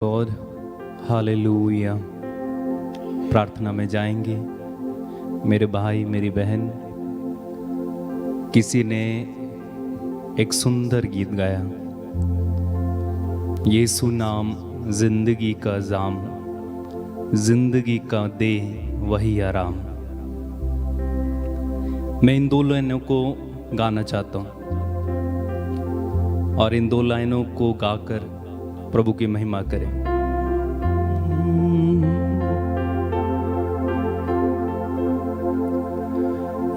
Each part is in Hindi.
God hallelujah. प्रार्थना में जाएंगे। मेरे भाई मेरी बहन, किसी ने एक सुंदर गीत गाया, यीशु नाम जिंदगी का जाम, जिंदगी का दे वही आराम। मैं इन दो लाइनों को गाना चाहता हूँ और इन दो लाइनों को गाकर प्रभु की महिमा करें।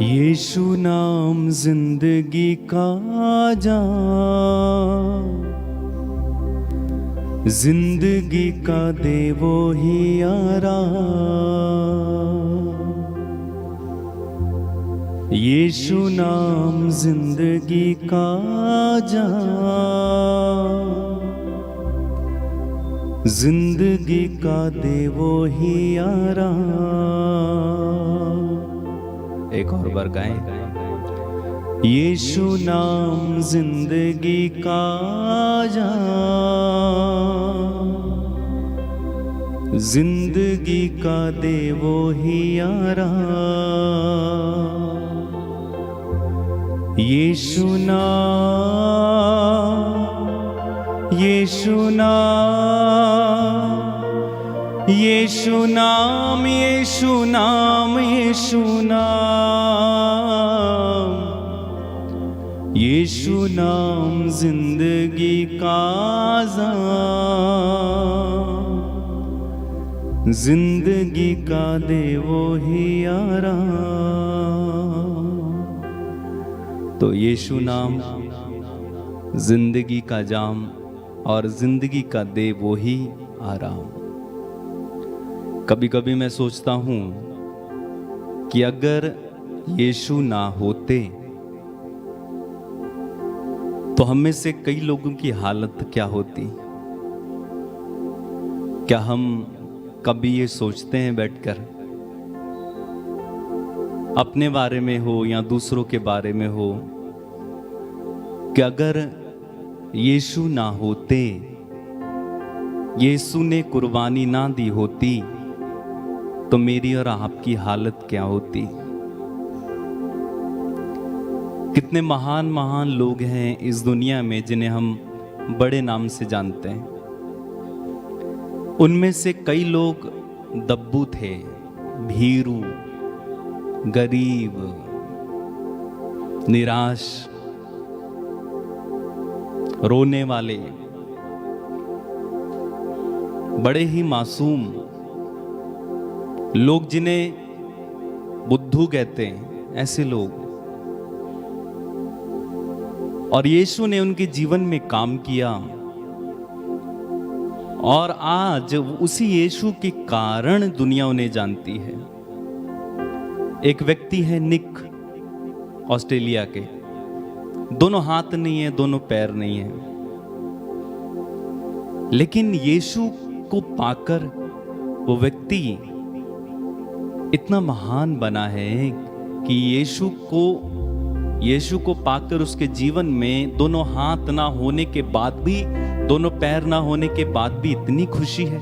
यीशु नाम जिंदगी का जाम, जिंदगी का दे वो ही आराम। यीशु नाम जिंदगी का जाम, जिंदगी का दे वो ही आराम। एक और बार गाएं। यीशु नाम जिंदगी का जाम, जिंदगी का दे वो ही आराम। यीशु नाम, यीशु नाम, यीशु नाम, यीशु नाम, यीशु नाम, यीशु नाम जिंदगी का जाम, जिंदगी का दे वो ही आराम। तो यीशु नाम जिंदगी का जाम और जिंदगी का दे वो ही आराम। कभी कभी मैं सोचता हूं कि अगर यीशु ना होते तो हम में से कई लोगों की हालत क्या होती। क्या हम कभी ये सोचते हैं बैठकर, अपने बारे में हो या दूसरों के बारे में हो, कि अगर यीशु ना होते, यीशु ने कुर्बानी ना दी होती तो मेरी और आपकी हालत क्या होती। कितने महान महान लोग हैं इस दुनिया में जिन्हें हम बड़े नाम से जानते हैं। उनमें से कई लोग दब्बू थे, भीरू, गरीब, निराश, रोने वाले, बड़े ही मासूम लोग जिन्हें बुद्धू कहते हैं, ऐसे लोग। और यीशु ने उनके जीवन में काम किया और आज उसी यीशु के कारण दुनिया उन्हें जानती है। एक व्यक्ति है निक, ऑस्ट्रेलिया के। दोनों हाथ नहीं है, दोनों पैर नहीं है, लेकिन यीशु को पाकर वो व्यक्ति इतना महान बना है कि यीशु को पाकर उसके जीवन में दोनों हाथ ना होने के बाद भी, दोनों पैर ना होने के बाद भी इतनी खुशी है।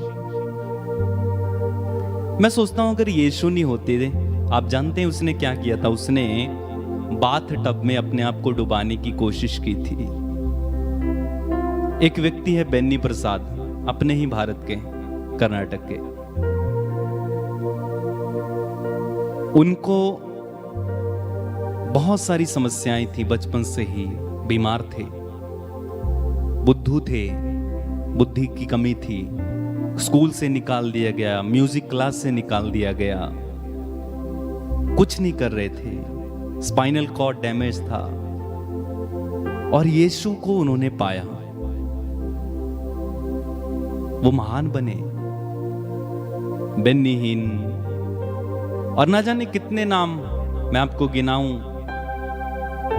मैं सोचता हूं अगर यीशु नहीं होते थे, आप जानते हैं उसने क्या किया था? उसने बाथ टब में अपने आप को डुबाने की कोशिश की थी। एक व्यक्ति है बेन्नी प्रसाद, अपने ही भारत के, कर्नाटक के। उनको बहुत सारी समस्याएं थी, बचपन से ही बीमार थे, बुद्धू थे, बुद्धि की कमी थी, स्कूल से निकाल दिया गया, म्यूजिक क्लास से निकाल दिया गया, कुछ नहीं कर रहे थे, स्पाइनल कॉर्ड डैमेज था। और यीशु को उन्होंने पाया, वो महान बने, बेन्नी हिन, और ना जाने कितने नाम मैं आपको गिनाऊं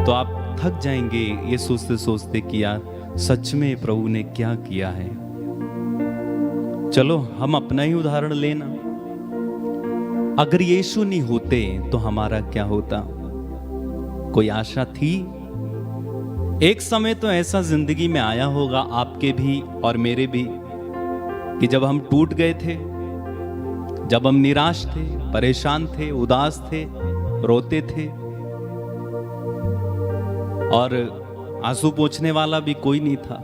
तो आप थक जाएंगे ये सोचते सोचते कि यार सच में प्रभु ने क्या किया है। चलो हम अपना ही उदाहरण लेना। अगर यीशु नहीं होते तो हमारा क्या होता? कोई आशा थी? एक समय तो ऐसा जिंदगी में आया होगा आपके भी और मेरे भी कि जब हम टूट गए थे, जब हम निराश थे, परेशान थे, उदास थे, रोते थे और आंसू पोंछने वाला भी कोई नहीं था,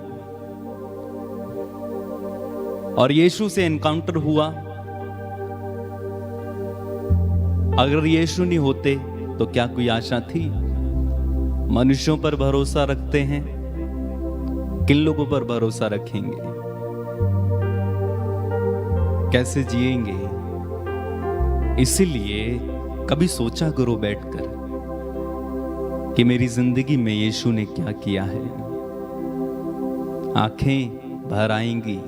और यीशु से एनकाउंटर हुआ। अगर यीशु नहीं होते तो क्या कोई आशा थी? मनुष्यों पर भरोसा रखते हैं, किन लोगों पर भरोसा रखेंगे? कैसे जिएंगे? इसीलिए कभी सोचा करो बैठकर कि मेरी जिंदगी में यीशु ने क्या किया है। आंखें भर आएंगी,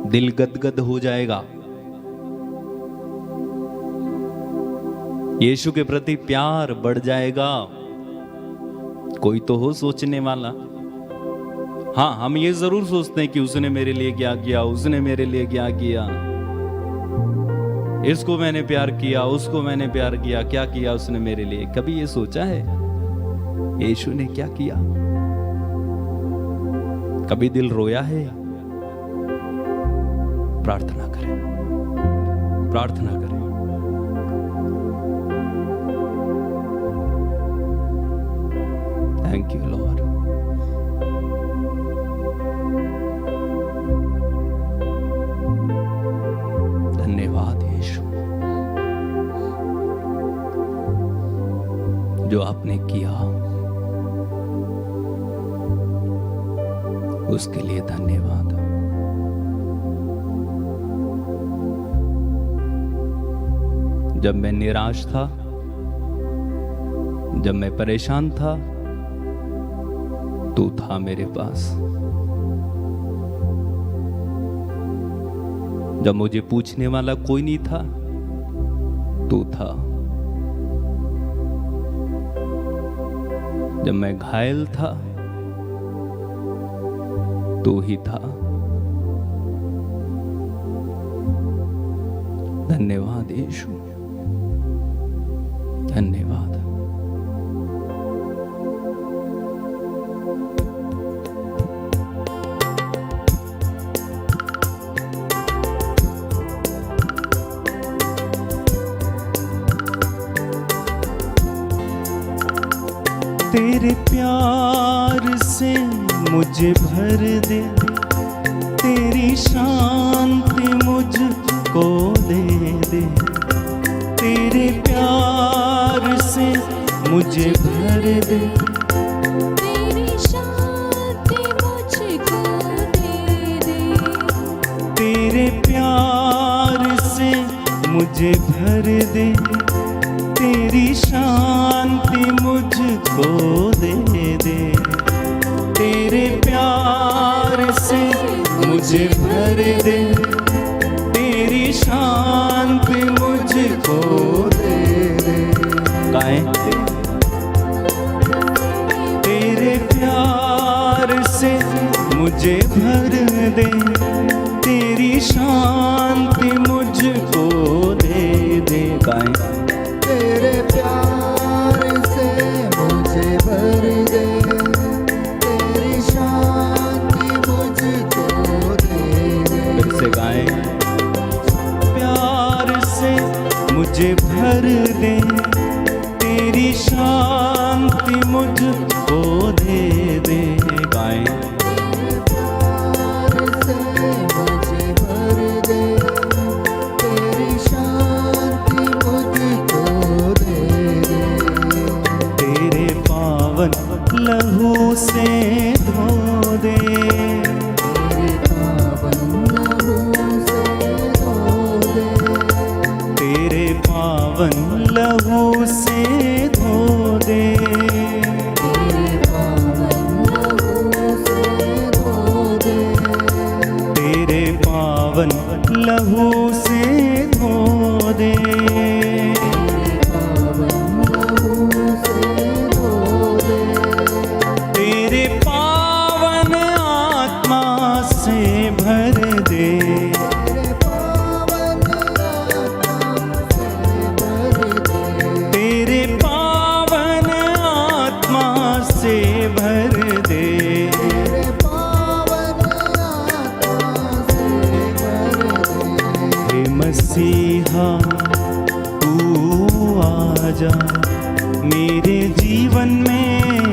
दिल गदगद हो जाएगा। यीशु के प्रति प्यार बढ़ जाएगा। कोई तो हो सोचने वाला। हाँ, हम ये जरूर सोचते हैं कि उसने मेरे लिए क्या किया, उसने मेरे लिए क्या किया, इसको मैंने प्यार किया, उसको मैंने प्यार किया, क्या किया उसने मेरे लिए? कभी ये सोचा है यीशु ने क्या किया? कभी दिल रोया है? प्रार्थना करें, प्रार्थना करें। Thank you Lord. धन्यवाद यीशु, जो आपने किया उसके लिए धन्यवाद। जब मैं निराश था, जब मैं परेशान था, तू था मेरे पास। जब मुझे पूछने वाला कोई नहीं था, तू था। जब मैं घायल था, तू ही था। धन्यवाद यीशु, धन्यवाद। तेरे प्यार से मुझे भर दे, तेरी शांति मुझको दे दे। तेरे प्यार से मुझे भर दे, तेरी शांति मुझको दे दे। तेरे प्यार से मुझे भर दे, तेरी शांति मुझको दे दे। तेरे प्यार से मुझे भर दे, तेरी शांति मुझको दे दे। गाएं। तेरे प्यार से मुझे भर दे, तेरी शांति मुझको दे दे। गाएं। तेरे प्यार से मुझे भर दे, तेरी शांति मुझको दे दे। फिर से गाएं। प्यार से मुझे भर दे, तेरी शांति मुझको दे दे। गाएं। प्यार से मुझे भर दे, तेरी शांति मुझको दे दे। तेरे पावन लहू से धो दे, तेरे पावन लहू से धो दे, तेरे पावन लहू से धो दे। तेरे पावन लहू से धो दे, तेरे पावन लहू से धो दे। तेरे पावन आत्मा से भर दे, तेरे पावन आत्मा से भर दे। मसीहा तू आजा, मेरे जीवन में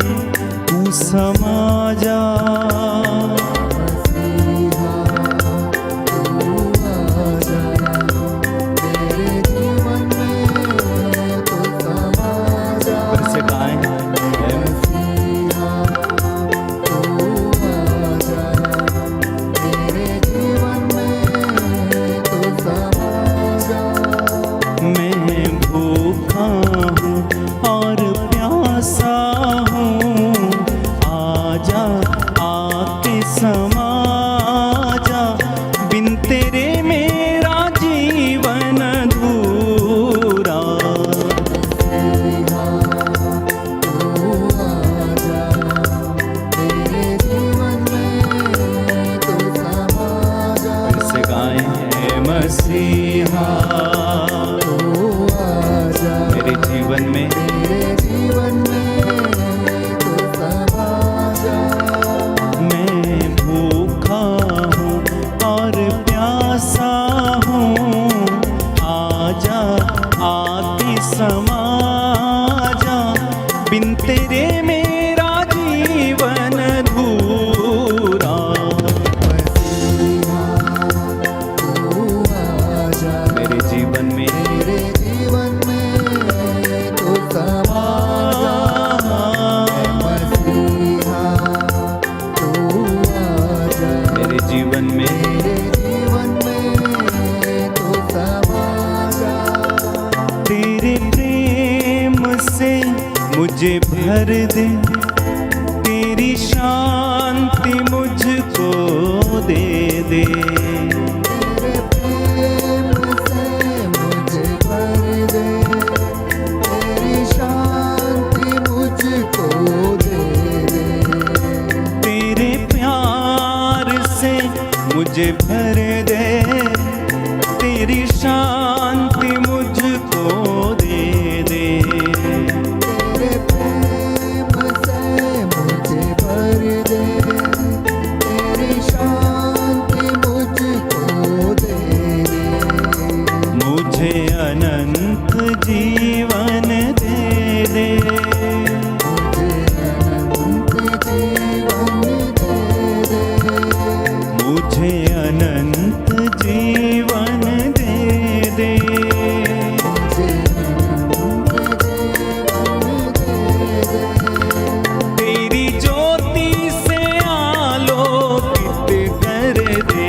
तू समा जा। मसीहा तू आजा, मेरे जीवन में तू समा जा। फिर से गाएं, हे मसीहा तू आजा, मेरे जीवन में तू समा जा। मैं भूखा हूँ और प्यासा हूँ, आजा आके समा जा। बिन तेरे मेरा जीवन अधूरा। मसीहा तू आजा, मेरे जीवन में तू समा जा। फिर से गाएं, हे मसीहा तू आजा, मेरे जीवन में मेरे जीवन में तू समा जा। मैं भूखा हूँ और प्यासा हूँ, आजा आके समा जा। बिन तेरे मेरा जीवन अधूरा। मसीहा तू आजा, मेरे जीवन में मेरे जीवन में तू समा जा। मसीहा तू आजा, मेरे जीवन में मेरे जीवन में तू समा जा। तेरे प्रेम से मुझे भर दे, तेरी शांति मुझको दे दे। तेरे प्रेम से मुझे भर दे, तेरी शांति मुझको दे दे। तेरे प्यार से मुझे भर दे, तेरी शांति मुझको दे दे। तेरे प्रेम से मुझे भर दे, तेरी शांति मुझको दे दे। मुझे अनंत जीवन दे दे। मुझे अनंत जीवन दे दे। मुझे अनंत जीवन दे दे। तेरी ज्योति से आलोकित कर दे,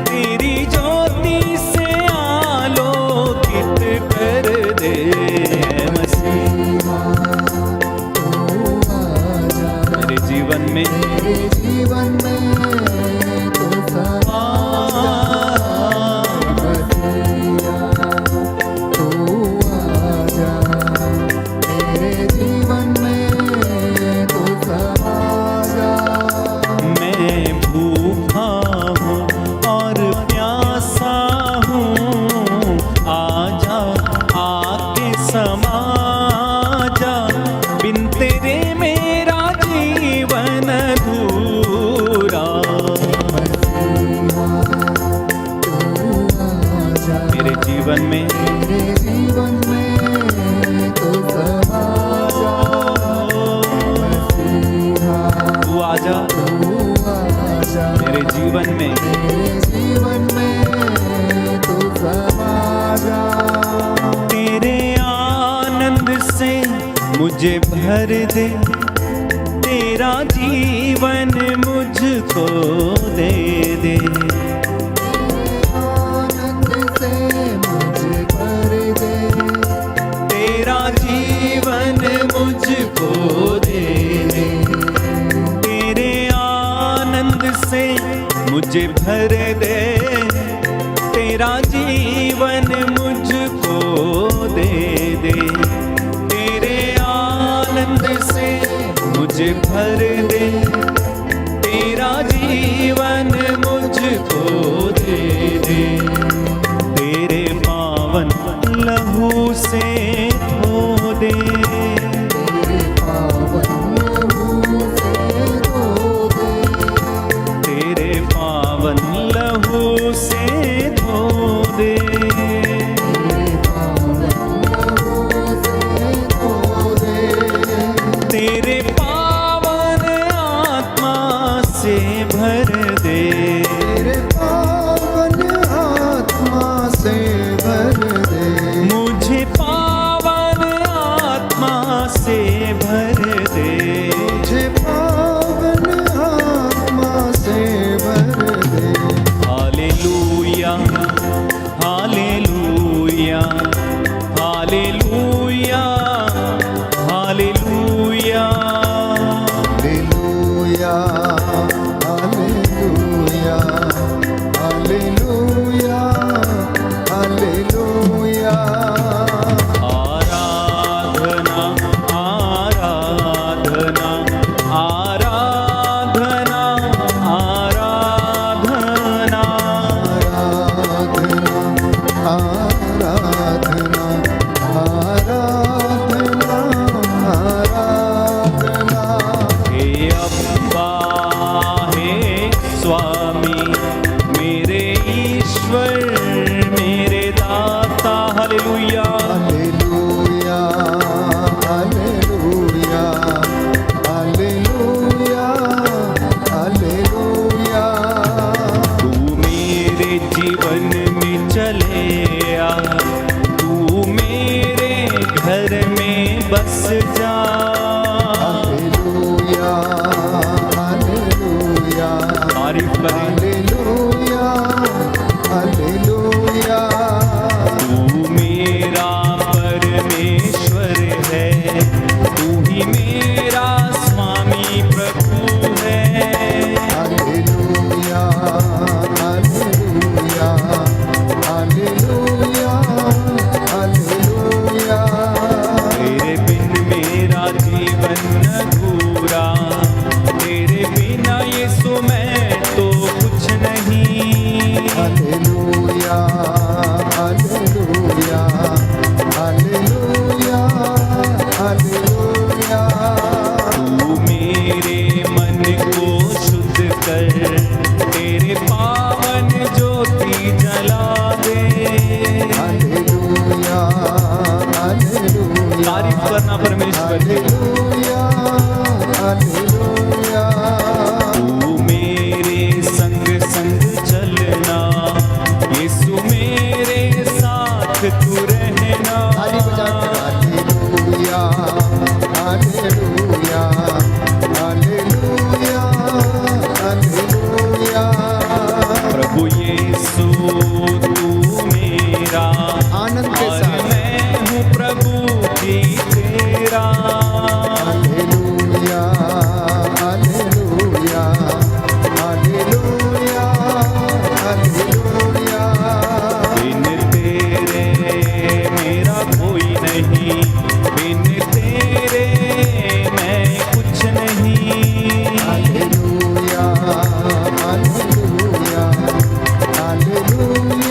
तेरी ज्योति से आलोकित कर दे। मसीहा तू आजा, मेरे जीवन में मेरे जीवन में तू समा जा। मसीहा तू आजा, मेरे जीवन में तू समा जा। मैं भूखा हूँ और प्यासा हूँ, आजा आके समा जा। बिन तेरे मेरा जीवन अधूरा। मसीहा तू आजा, मेरे जीवन में मेरे जीवन में तू समा जा। मसीहा तू आजा तू आजा, मेरे जीवन में। मेरे जीवन में तू समा जा। तेरे आनंद से मुझे भर दे, तेरा जीवन मुझको दे दे। आनंद से मुझे भर दे, तेरा जीवन मुझको दे दे। तेरे आनंद से मुझे भर दे, तेरा जीवन मुझको दे दे। तेरे आनंद से मुझे भर दे, तेरा जीवन मुझको दे दे। तेरे पावन लहू से धो दे, तेरे पावन लहू से धो दे। तेरे पावन लहू से धो दे। परमेश्वर मेरे दाता hallelujah hallelujah hallelujah hallelujah hallelujah तू मेरे जीवन में चले आ, तू मेरे घर में बस जा। हालेलुया हालेलुया तारीफ करें हालेलुया हालेलुया तू मेरा परमेश्वर है, तू ही मेरा स्वामी प्रभु है। हालेलुया हालेलुया हालेलुया हालेलुया तेरे बिन मेरा जीवन अधूरा, तेरे बिना यीशु मैं तो कुछ नहीं। हालेलुया हालेलुया हालेलुया हालेलुया तू मेरे मन को शुद्ध कर, तेरे पावन ज्योति जला दे। हालेलुया हालेलुया तारीफ करना परमेश्वर की। हालेलुया हालेलुया तू मेरे संग संग चलना, यीशु मेरे साथ तू रहना। ताली बजाकर हालेलुया हालेलुया हालेलुया हालेलुया प्रभु यीशु तू मेरा, आनंद के और साथ मैं हूँ प्रभु जी तेरा। हालेलुया हालेलुया हालेलुया हालेलुया बिन तेरे मेरा कोई नहीं, बिन तेरे मैं कुछ नहीं। हालेलुया हालेलुया हालेलुया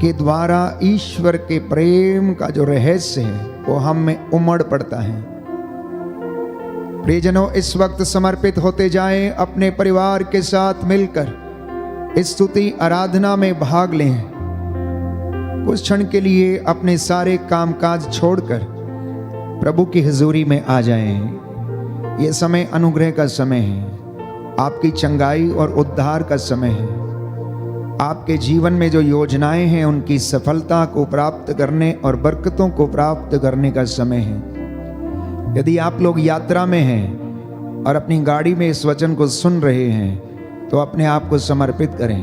के द्वारा ईश्वर के प्रेम का जो रहस्य है वो हम में उमड़ पड़ता है। प्रियजनों, इस वक्त समर्पित होते जाएं, अपने परिवार के साथ मिलकर इस स्तुति आराधना में भाग लें। कुछ क्षण के लिए अपने सारे कामकाज छोड़कर प्रभु की हुजूरी में आ जाएं। ये समय अनुग्रह का समय है, आपकी चंगाई और उद्धार का समय है। आपके जीवन में जो योजनाएं हैं उनकी सफलता को प्राप्त करने और बरकतों को प्राप्त करने का समय है। यदि आप लोग यात्रा में हैं और अपनी गाड़ी में इस वचन को सुन रहे हैं तो अपने आप को समर्पित करें।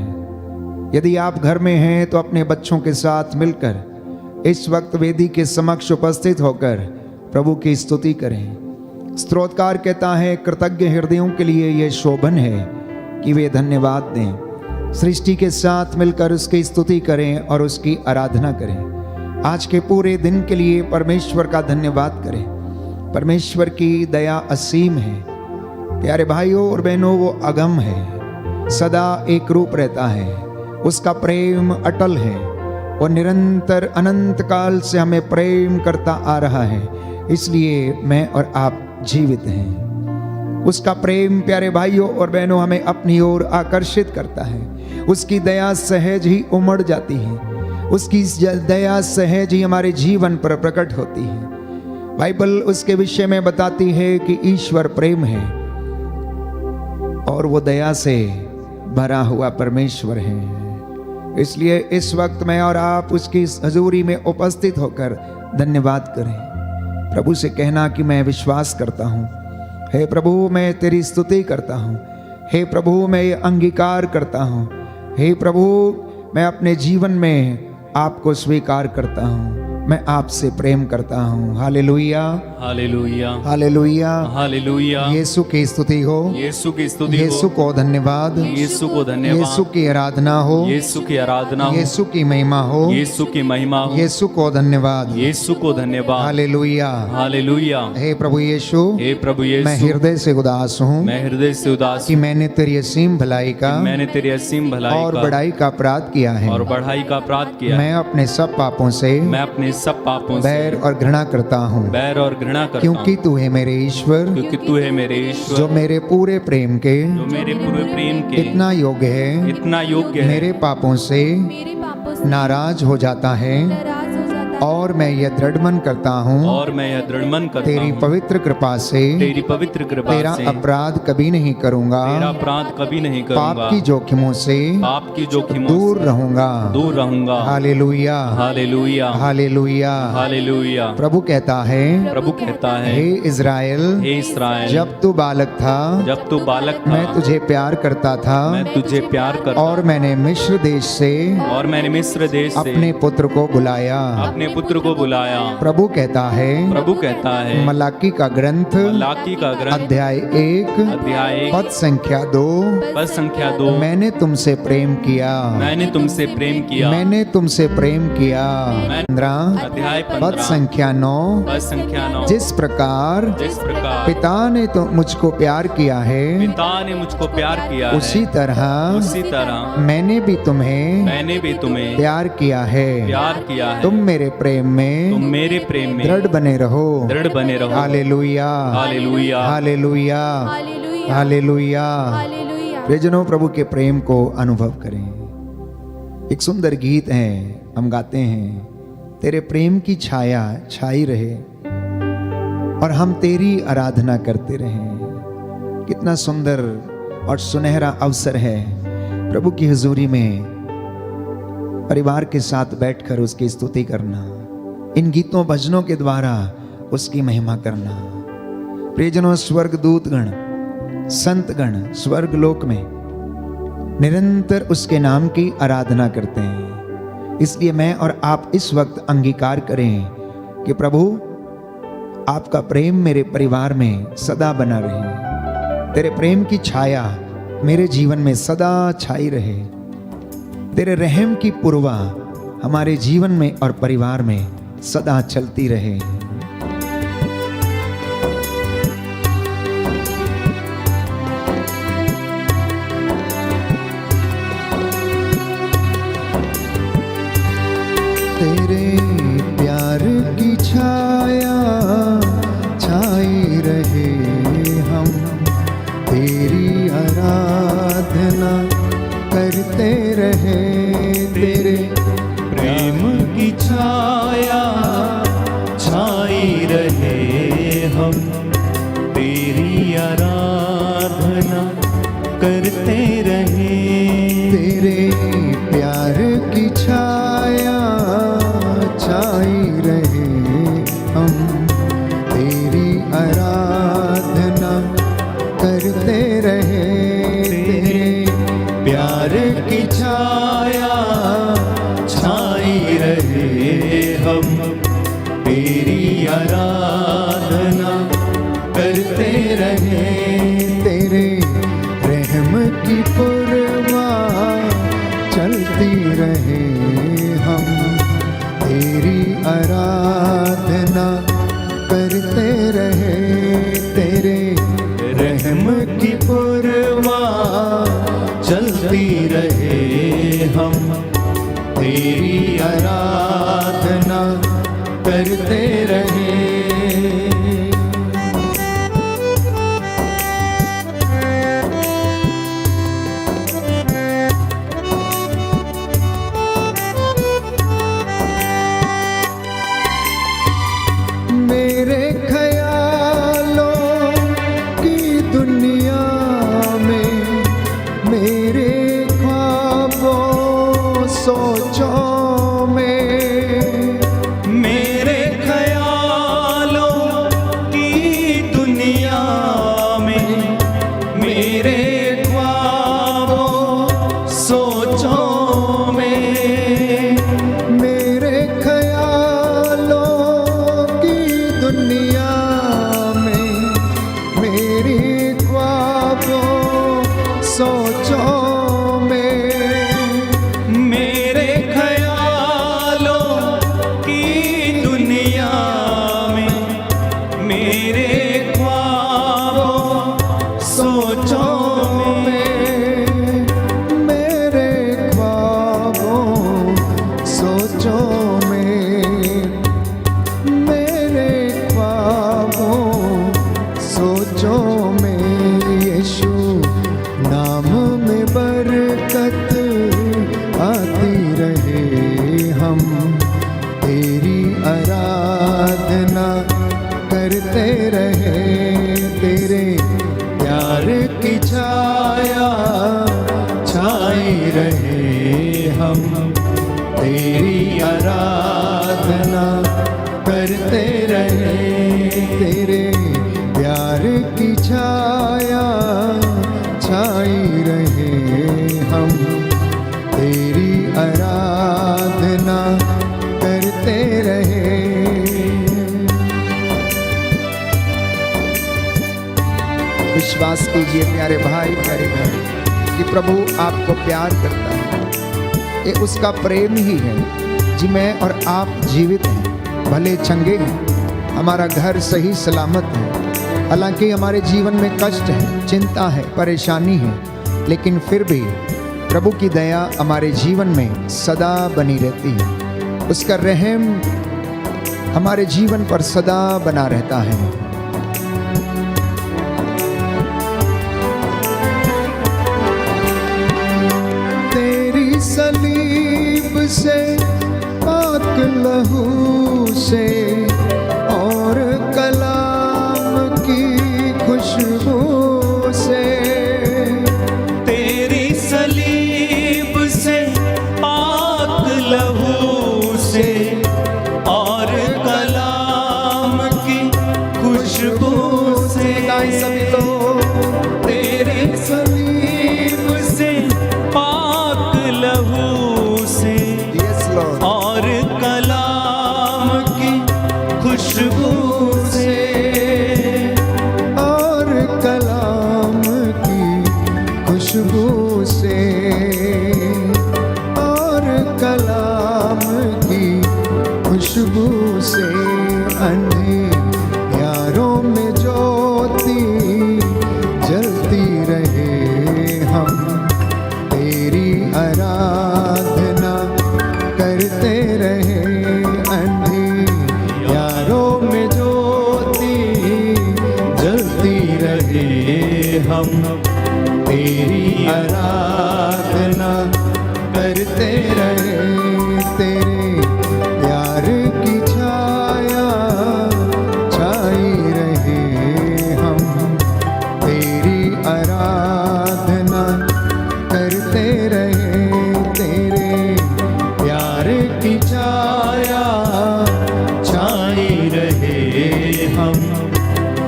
यदि आप घर में हैं तो अपने बच्चों के साथ मिलकर इस वक्त वेदी के समक्ष उपस्थित होकर प्रभु की स्तुति करें। स्तोत्रकार कहता है, कृतज्ञ हृदयों के लिए यह शोभन है कि वे धन्यवाद दें। सृष्टि के साथ मिलकर उसकी स्तुति करें और उसकी आराधना करें। आज के पूरे दिन के लिए परमेश्वर का धन्यवाद करें। परमेश्वर की दया असीम है। प्यारे भाइयों और बहनों, वो अगम है, सदा एक रूप रहता है, उसका प्रेम अटल है, वो निरंतर अनंत काल से हमें प्रेम करता आ रहा है, इसलिए मैं और आप जीवित हैं। उसका प्रेम प्यारे भाइयों और बहनों हमें अपनी ओर आकर्षित करता है। उसकी दया सहज ही उमड़ जाती है, उसकी दया सहज ही हमारे जीवन पर प्रकट होती है। बाइबल उसके विषय में बताती है कि ईश्वर प्रेम है और वो दया से भरा हुआ परमेश्वर है। इसलिए इस वक्त मैं और आप उसकी हजूरी में उपस्थित होकर धन्यवाद करें। प्रभु से कहना कि मैं विश्वास करता हूँ, हे प्रभु मैं तेरी स्तुति करता हूँ, हे प्रभु मैं ये अंगीकार करता हूँ, हे प्रभु मैं अपने जीवन में आपको स्वीकार करता हूँ, मैं आपसे प्रेम करता हूँ। Hallelujah, hallelujah, hallelujah, hallelujah. यीशु की स्तुति हो, यीशु की स्तुति यीशु हो, को धन्यवाद, यीशु को धन्यवाद, यीशु की आराधना हो, यीशु की आराधना हो, यीशु की महिमा हो, यीशु की महिमा हो, यीशु को धन्यवाद, यीशु को धन्यवाद। Hallelujah, hallelujah. हे प्रभु यीशु, हे प्रभु मैं यीशु, हृदय से उदास हूँ मैं हृदय से उदास कि मैंने तेरी असीम भलाई का मैंने तेरी असीम भलाई और का बड़ाई का अपराध किया है। और बढ़ाई का अपराध किया। मैं अपने सब पापों से मैं अपने सब पापों से बैर और घृणा करता हूँ, बैर और घृणा करता क्योंकि हूँ, तू है मेरे ईश्वर, क्योंकि तू है मेरे ईश्वर, जो मेरे पूरे प्रेम के जो मेरे पूरे प्रेम के इतना योग्य है, इतना योग्य है, मेरे पापों से मेरे पापों से नाराज हो जाता है। नाराज हो जाता है और मैं यह दृढ़ मन करता हूँ और मैं यह दृढ़ मन करता तेरी हूँ, पवित्र कृपा से तेरी पवित्र कृपा तेरा से अपराध कभी नहीं करूँगा, तेरा अपराध कभी नहीं पाप करूंगा, की जोखिमों से पाप की जोखिमों दूर से रहूंगा। दूर रहूंगा। Hallelujah, hallelujah, hallelujah. हालेलुया। प्रभु कहता है, प्रभु कहता है, हे इज़राइल, हे इस्राएल, जब तू बालक था जब तू बालक था मैं तुझे प्यार करता था मैं तुझे प्यार करता और मैंने मिस्र देश से और मैंने मिस्र देश से अपने पुत्र को बुलाया। अपने पुत्र को बुलाया। प्रभु कहता है, प्रभु कहता है, मलाकी का ग्रंथ लाकी का ग्रंथ अध्याय 1 अध्याय 1 पद संख्या 2, पद संख्या 2, मैंने तुमसे प्रेम किया, मैंने तुमसे प्रेम किया, मैंने तुमसे प्रेम किया। 15 अध्याय पद 15 संख्या 9, पद संख्या 9, जिस प्रकार जिस प्रकार पिता ने तो मुझको प्यार किया है पिता ने मुझको प्यार किया उसी है तरह उसी तरह मैंने भी तुम्हें मैंने भी तुम्हें प्यार किया है। प्यार किया है। तुम मेरे प्रेम में तुम मेरे प्रेम में दृढ़ बने रहो। दृढ़ बने रहो। Hallelujah, hallelujah, hallelujah, hallelujah hallelujah. Hallelujah. प्रियजनों, प्रभु के प्रेम को अनुभव करें। एक सुंदर गीत है, हम गाते हैं, तेरे प्रेम की छाया छाई रहे और हम तेरी आराधना करते रहें। कितना सुंदर और सुनहरा अवसर है प्रभु की हुजूरी में परिवार के साथ बैठकर उसकी स्तुति करना, इन गीतों भजनों के द्वारा उसकी महिमा करना। प्रियजनों, स्वर्ग दूतगण, संतगण स्वर्ग लोक में निरंतर उसके नाम की आराधना करते हैं। इसलिए मैं और आप इस वक्त अंगीकार करें कि प्रभु आपका प्रेम मेरे परिवार में सदा बना रहे, तेरे प्रेम की छाया मेरे जीवन में सदा छाई रहे, तेरे रहम की पुरवा हमारे जीवन में और परिवार में सदा चलती रहे। तेरे प्यार की छाया छाई रहे हम, तेरी आराधना करते रहे। तेरे प्रेम की छाया छाई रहे हम, तेरी आराधना करते रहे। तेरे प्यार की छाया छाई रहे हम, तेरी आराधना करते रहे। तेरे प्यार की छाया छाई रहे हम, तेरी आराधना करते रहे। तेरे रहम की पुरवा चलती रहे हम, तेरी आराधना करते रहे। तेरे रहम की पुरवा चलती रहे हम, तेरी आराधना करते रहे। मेरे ख्यालों की दुनिया में, मेरे ख्वाबों सोचों में, मेरे ख्यालों की दुनिया में, मेरे ख्वाबों सोचों में, मेरे ख्यालों की दुनिया में, मेरी ख्वाबों सोचों में, मेरे ख्यालों की दुनिया में, मेरे ख्वाबों सोचों में, मेरे ख्वाबों सोचों में, मेरे ख्वाबों सोचों में। यीशु नाम में बरकत आती रहे हम, तेरी आराधना करते रहे। तेरे प्यार की छाया छाई रहे हम, तेरी आराधना करते रहे। तेरे प्यार की छाया छाई रहे हम, तेरी आराधना करते रहे। विश्वास कीजिए प्यारे भाई प्यारे बहन कि प्रभु आपको प्यार करता है। ये उसका प्रेम ही है जी। मैं और आप जीवित हैं, भले चंगे हैं, हमारा घर सही सलामत है। हालांकि हमारे जीवन में कष्ट है, चिंता है, परेशानी है, लेकिन फिर भी प्रभु की दया हमारे जीवन में सदा बनी रहती है। उसका रहम हमारे जीवन पर सदा बना रहता है। तेरी सलीब से पाक लहू से और कलाम की खुशबू से, तेरी सलीब से पाक लहू से और कलाम की खुशबू से, सभी लोग तेरे सलीब से पाक लहू से यस लॉर्ड और कलाम की खुशबू से, और कलाम की खुशबू से, और कलाम की खुशबू से। अंधियारों में ज्योति जलती रहे हम, तेरी आराधना करते रहे। अंधियारों में ज्योति जलती रहे, हम तेरी आराधना करते रहे। तेरे प्यार की छाया छाई रहे, हम तेरी आराधना करते रहे। तेरे प्यार की छाया छाई रहे, हम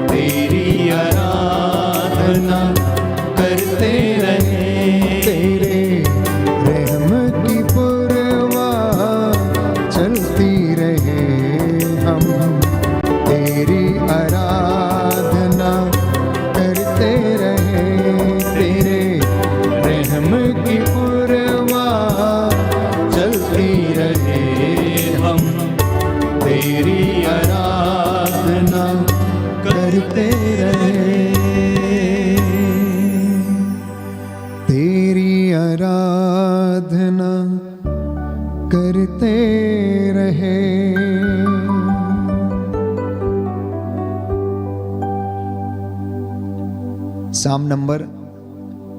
तेरी आराधना करते रहे। तेरे रहम की पुरवा चलती रहे, हम तेरी आराधना करते रहे। तेरे रहम की पुरवा चलती रहे, हम तेरी आराधना करते रहे। तेरी आराधना करते रहे। साम नंबर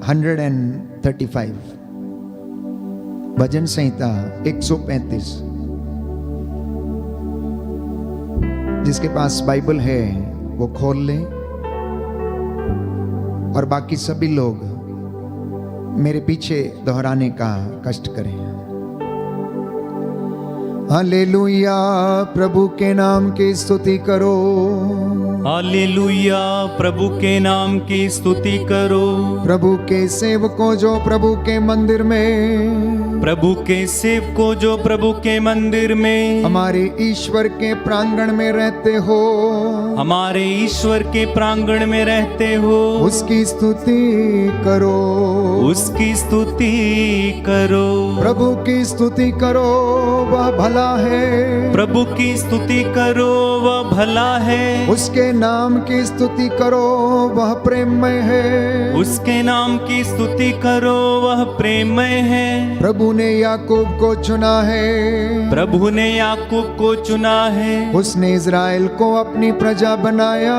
135, भजन संहिता 135। जिसके पास बाइबल है वो खोल ले, और बाकी सभी लोग मेरे पीछे दोहराने का कष्ट करें। हालेलुया, प्रभु के नाम की स्तुति करो। हालेलुया, प्रभु के नाम की स्तुति करो। प्रभु के सेवकों जो प्रभु के मंदिर में, प्रभु के सेवकों जो प्रभु के मंदिर में, हमारे ईश्वर के प्रांगण में रहते हो, हमारे ईश्वर के प्रांगण में रहते हो, उसकी स्तुति करो। उसकी स्तुति करो। प्रभु की स्तुति करो, वह भला है। प्रभु की स्तुति करो, वह भला है। उसके नाम की स्तुति करो, वह प्रेममय है। उसके नाम की स्तुति करो, वह प्रेममय है। प्रभु ने याकूब को चुना है, प्रभु ने याकूब को चुना है। उसने इज़राइल को अपनी प्रजा बनाया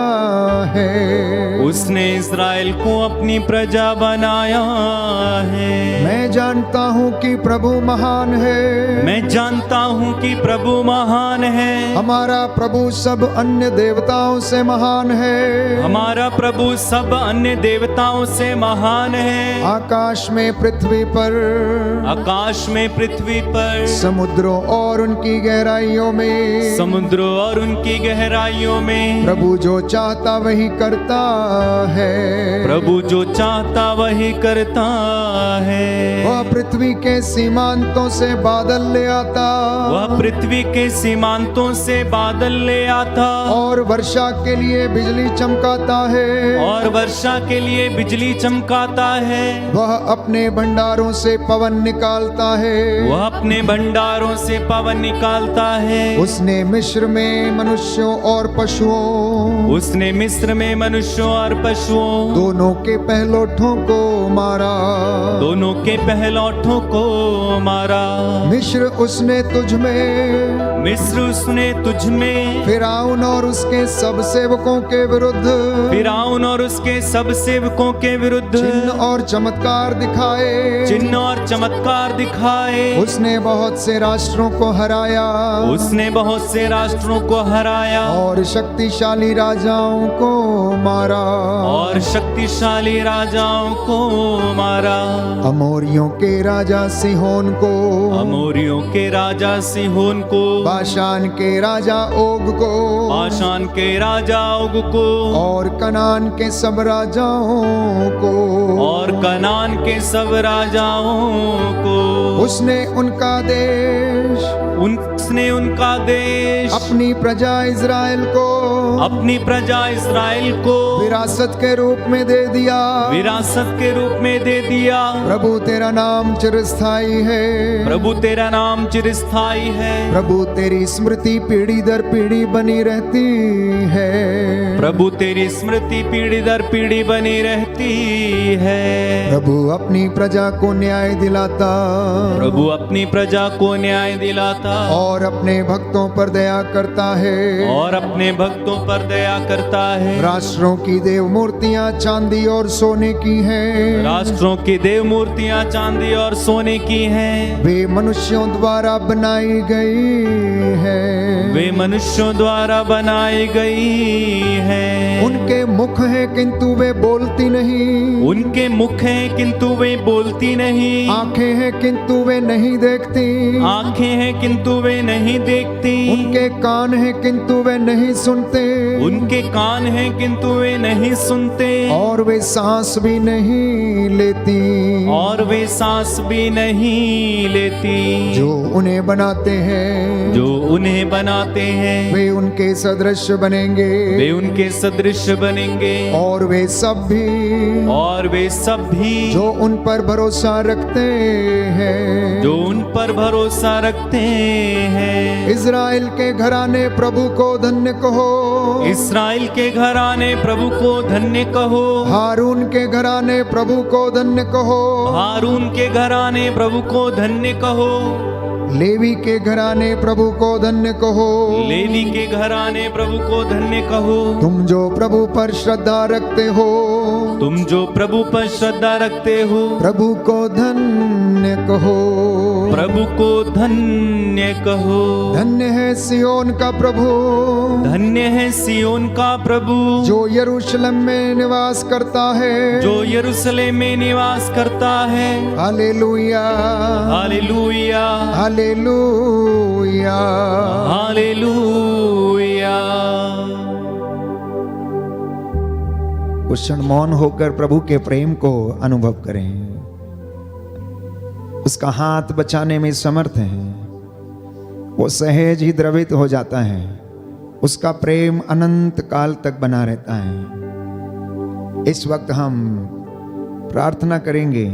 है। उसने इज़राइल को अपनी प्रजा बनाया है। मैं जानता हूँ कि प्रभु महान है। मैं जानता हूँ कि प्रभु महान है। हमारा प्रभु सब अन्य देवताओं से महान है। हमारा प्रभु सब अन्य देवताओं से महान है। आकाश में पृथ्वी पर, आकाश में पृथ्वी पर, समुद्रों और उनकी गहराइयों में, समुद्रों और उनकी गहराइयों में, प्रभु जो चाहता वही करता है। प्रभु जो चाहता वही करता है। वह पृथ्वी के सीमांतों से बादल ले आता, वह पृथ्वी के सीमांतों से बादल ले आता, और वर्षा के लिए बिजली चमकाता है। और वर्षा के लिए बिजली चमकाता है। वह अपने भंडारों से पवन निकालता है। वह अपने भंडारों से पवन निकालता है। उसने मिस्र में मनुष्यों और पशुओं, उसने मिस्र में मनुष्यों और पशुओं, दोनों के पहलोठों को मारा। दोनों के पहलौठों को मारा। मिस्र उसने तुझ में, मिस्र उसने तुझ में, फिरौन और उसके सब सेवकों के विरुद्ध, फिरौन और उसके सब सेवकों के विरुद्ध चिन्ह और चमत्कार दिखाए। चिन्ह और चमत्कार दिखाए। उसने बहुत से राष्ट्रों को हराया। उसने बहुत से राष्ट्रों को हराया। और शक्तिशाली राजाओं को मारा। और शक्तिशाली राजाओं को मारा। अमोरियों के राजा सिहोन को, अमोरियों के राजा सिहोन को, बाशान के राजा ओग को, बाशान के राजा ओग को, और कनान के सब राजाओं को, और कनान के सब राजाओं को। उसने उनका देश, उसने उनका देश, अपनी प्रजा इज़राइल को, अपनी प्रजा इज़राइल को विरासत के रूप में दे दिया। विरासत के रूप में दे दिया। प्रभु तेरा नाम चिरस्थाई है। प्रभु तेरा नाम चिरस्थाई है। प्रभु तेरी स्मृति पीढ़ी दर पीढ़ी बनी रहती है। प्रभु तेरी स्मृति पीढ़ी दर पीढ़ी बनी रहती है। प्रभु अपनी प्रजा को न्याय दिलाता, प्रभु अपनी प्रजा को न्याय दिलाता, और और अपने भक्तों पर दया करता है। और अपने भक्तों पर दया करता है। राष्ट्रों की देव मूर्तियां चांदी और सोने की हैं। राष्ट्रों की देव मूर्तियां चांदी और सोने की हैं। वे मनुष्यों द्वारा बनाई गई है। वे मनुष्यों द्वारा बनाई गई है। उनके मुख हैं किंतु वे बोलती नहीं। उनके मुख हैं किंतु वे बोलती नहीं। आंखें हैं किंतु वे नहीं देखती। आंखें हैं किंतु वे नहीं देखती। उनके कान हैं किंतु वे नहीं सुनते। उनके कान हैं किंतु वे नहीं सुनते। और वे सांस भी नहीं लेती। और वे सांस भी नहीं लेती। जो उन्हें बनाते हैं, जो उन्हें बनाते हैं, वे उनके सदृश बनेंगे। वे उनके सदृश बनेंगे। और वे सब भी जो उन पर भरोसा रखते हैं, जो उन पर भरोसा रखते हैं। इज़राइल के घराने प्रभु को धन्य कहो। इस्राएल के घराने प्रभु को धन्य कहो। हारून के घराने प्रभु को धन्य कहो। हारून के घराने प्रभु को धन्य कहो। लेवी के घराने प्रभु को धन्य कहो। लेवी के घराने प्रभु को धन्य कहो। तुम जो प्रभु पर श्रद्धा रखते हो, तुम जो प्रभु पर श्रद्धा रखते हो, प्रभु को धन्य कहो। प्रभु को धन्य कहो। धन्य है सियोन का प्रभु, धन्य है सियोन का प्रभु, जो यरूशलेम में निवास करता है। जो यरूशलेम में निवास करता है। Hallelujah, hallelujah, hallelujah, hallelujah. कुछ क्षण मौन होकर प्रभु के प्रेम को अनुभव करें। उसका हाथ बचाने में समर्थ है। वो सहज ही द्रवित हो जाता है। उसका प्रेम अनंत काल तक बना रहता है। इस वक्त हम प्रार्थना करेंगे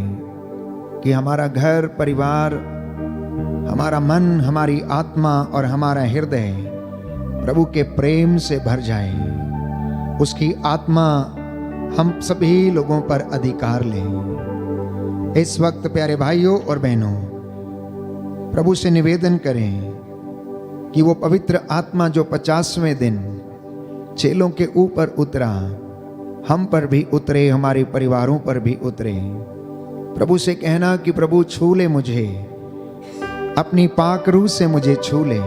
कि हमारा घर परिवार, हमारा मन, हमारी आत्मा और हमारा हृदय प्रभु के प्रेम से भर जाए। उसकी आत्मा हम सभी लोगों पर अधिकार ले। इस वक्त प्यारे भाइयों और बहनों, प्रभु से निवेदन करें कि वो पवित्र आत्मा जो 50वें दिन चेलों के ऊपर उतरा, हम पर भी उतरे, हमारे परिवारों पर भी उतरे। प्रभु से कहना कि प्रभु छू ले मुझे, अपनी पाक रूह से मुझे छू ले।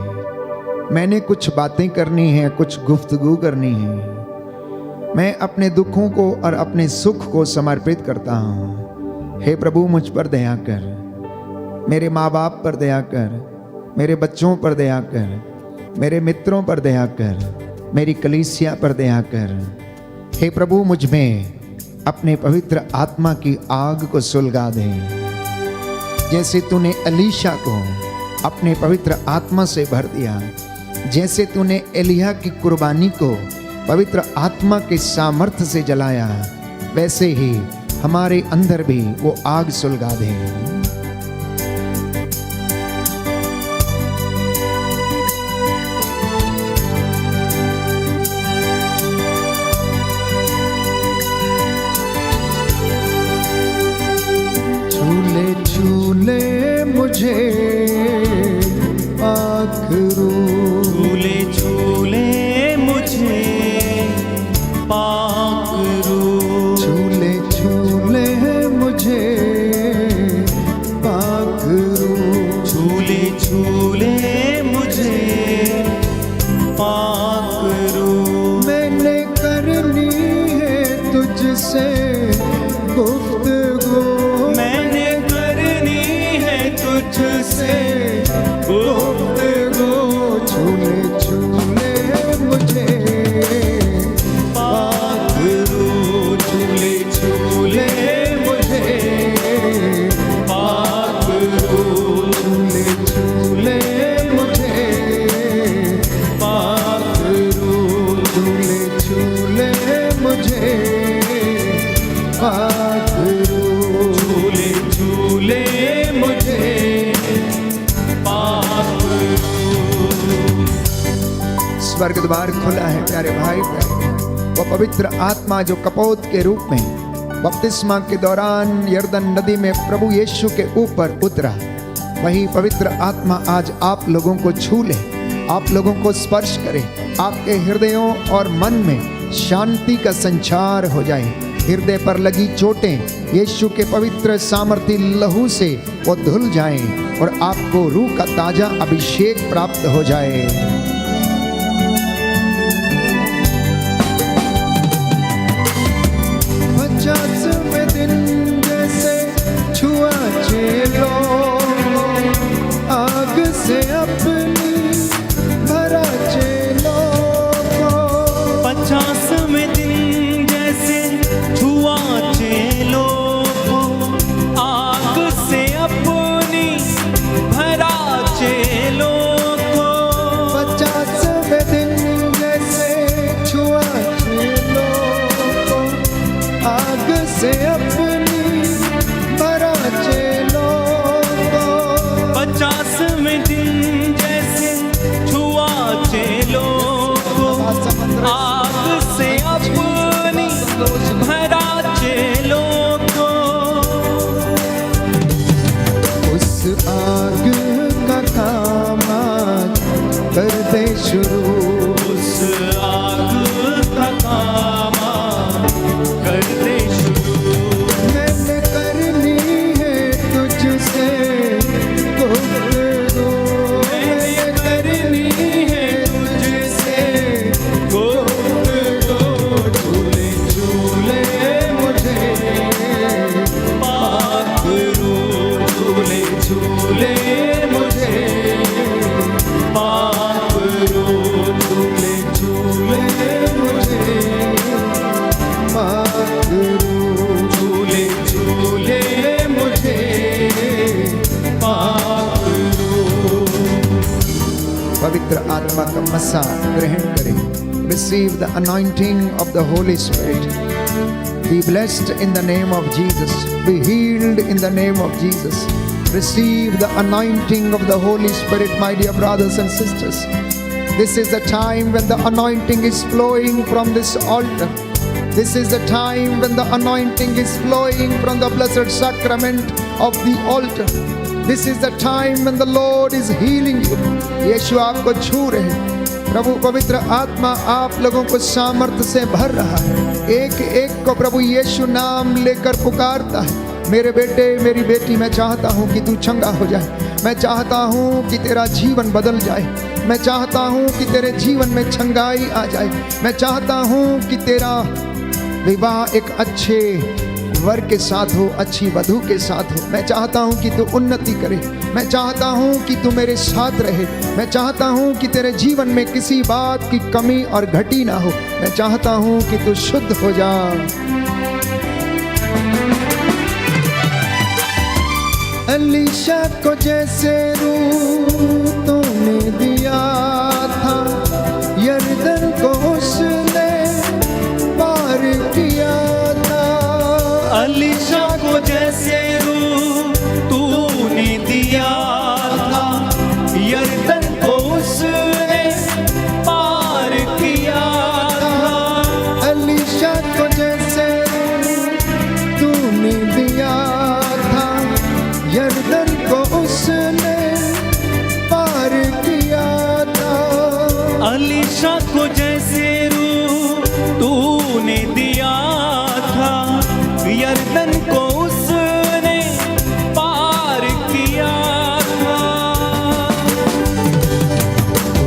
मैंने कुछ बातें करनी है, कुछ गुफ्तगू करनी है। मैं अपने दुखों को और अपने सुख को समर्पित करता हूँ। हे प्रभु, मुझ पर दया कर, मेरे माँ बाप पर दया कर, मेरे बच्चों पर दया कर, मेरे मित्रों पर दया कर, मेरी कलीसिया पर दया कर। हे प्रभु, मुझ में अपने पवित्र आत्मा की आग को सुलगा दे। जैसे तूने एलीशा को अपने पवित्र आत्मा से भर दिया, जैसे तूने एलिया की कुर्बानी को पवित्र आत्मा के सामर्थ्य से जलाया, वैसे ही हमारे अंदर भी वो आग सुलगा दे। झूले झूले मुझे पाखरू, झूले झूले मुझे पाखरू, झूले झूले मुझे पाखरू, झूले झूले मुझे पाखरू। मैंने करनी है तुझसे गुफ्तगू, मैंने करनी है तुझसे गुफ्तगू। झूले झूले मुझे पाखरू, झूले झूले मुझे पाखरू, झूले झूले मुझे पाखरू, झूले झूले मुझे पाखरू, झूले झूले मुझे पाखरू। स्वर्ग द्वार खुला है प्यारे भाई प्यारे। वो पवित्र आत्मा जो कपोत के रूप में बपतिस्मा के दौरान यरदन नदी में प्रभु यीशु के ऊपर उतरा, वही पवित्र आत्मा आज आप लोगों को छू ले, आप लोगों को स्पर्श करे, आपके हृदयों और मन में शांति का संचार हो जाए। हृदय पर लगी चोटें यीशु के पवित्र सामर्थी लहू से वो धुल जाएं और आपको रूह का ताजा अभिषेक प्राप्त हो जाए। 50वें दिन जैसे छुआ चेलो, आग से अपनी भरा चेलो को। 50वें दिन जैसे छुआ चेलो को, आग से अपनी भरा चेलो को। 50वें दिन जैसे छुआ चेलो को, आग से अपनी भरा चेलो को। 50वें दिन जैसे छुआ चेलो को, आग से अपनी भरा चेलो को। उस आग का काम आज कर दे शुरू, उस आग का काम कर दे शुरू। मैंने करनी है तुझसे गुफ्तगू, मैंने करनी है तुझसे गुफ्तगू। झूले झूले मुझे पाक रूह, झूले झूले मुझे पाक रूह, झूले झूले मुझे पाक रूह। झूले झूले मुझे पाक रूह। पवित्र आत्मा का मसा ग्रहण करें। Receive the anointing of the Holy Spirit. Be blessed in the name of Jesus. Be healed in the name of Jesus. Receive the anointing of the Holy Spirit, my dear brothers and sisters. This is the time when the anointing is flowing from this altar. This is the time when the anointing is flowing from the blessed sacrament of the altar. This is the time when the Lord is healing you. यीशु आपको छू रहे हैं। प्रभु पवित्र आत्मा आप लोगों को सामर्थ्य से भर रहा है। एक एक को प्रभु यीशु नाम लेकर पुकारता है। मेरे बेटे मेरी बेटी, मैं चाहता हूँ कि तू चंगा हो जाए। मैं चाहता हूँ कि तेरा जीवन बदल जाए। मैं चाहता हूँ कि तेरे जीवन में चंगाई आ जाए। मैं चाहता हूँ कि तेरा विवाह एक अच्छे वर के साथ हो, अच्छी वधू के साथ हो। मैं चाहता हूँ कि तू उन्नति करे। मैं चाहता हूँ कि तू मेरे साथ रहे। मैं चाहता हूँ कि तेरे जीवन में किसी बात की कमी और घटी ना हो। मैं चाहता हूँ कि तू शुद्ध हो जा। अलीशा को जैसे रूह तूने दिया था, यरदन को उसने पार किया था। अलीशा को जैसे रूह तूने दिया था, यरदन को उसने पार किया था। अलीशा को जैसे तूने दिया था, यरदन को उसने पार किया था। अलीशा को जैसे रूह तूने दिया था, यरदन को उसने पार किया था।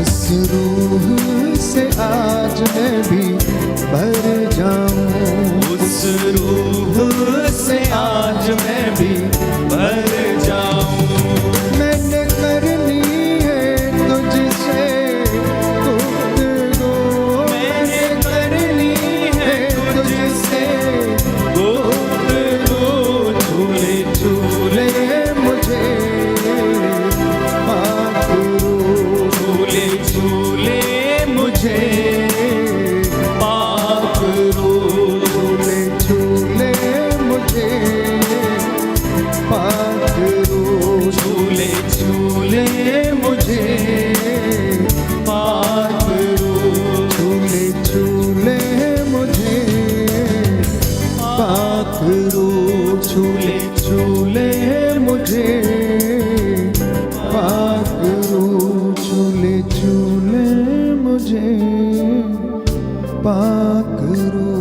उस रूह से आज मैं भी भर जाऊं। उस रूह से आज मैं भी भर जाऊं। मैंने करनी है तुझसे गुफ्तगू, मैंने करनी है तुझसे गुफ्तगू। झूले झूले मुझे पाक रूह। झूले झूले मुझे पाक रूह। झूले झूले मुझे पाक रूह। झूले झूले मुझे पाक रूह। झूले झूले मुझे पाक रूह। झूले झूले मुझे मुझे पाक करो।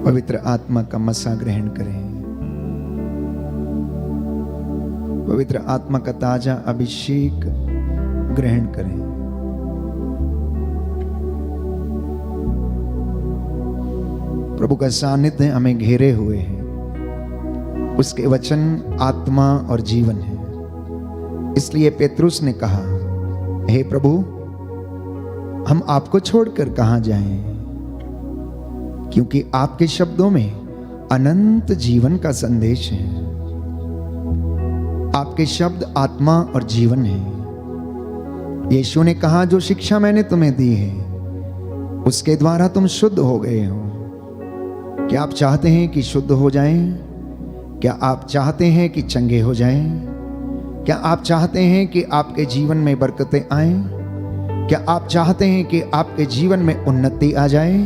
पवित्र आत्मा का मसा ग्रहण करें। पवित्र आत्मा का ताजा अभिषेक ग्रहण करें। प्रभु का सानिध्य हमें घेरे हुए है। उसके वचन आत्मा और जीवन है। इसलिए पेतरुस ने कहा, हे प्रभु, हम आपको छोड़कर कहां जाएं, क्योंकि आपके शब्दों में अनंत जीवन का संदेश है। आपके शब्द आत्मा और जीवन है। यीशु ने कहा, जो शिक्षा मैंने तुम्हें दी है उसके द्वारा तुम शुद्ध हो गए हो। क्या आप चाहते हैं कि शुद्ध हो जाएं? क्या आप चाहते हैं कि चंगे हो जाएं? क्या आप चाहते हैं कि आपके जीवन में बरकतें आएं? क्या आप चाहते हैं कि आपके जीवन में उन्नति आ जाए?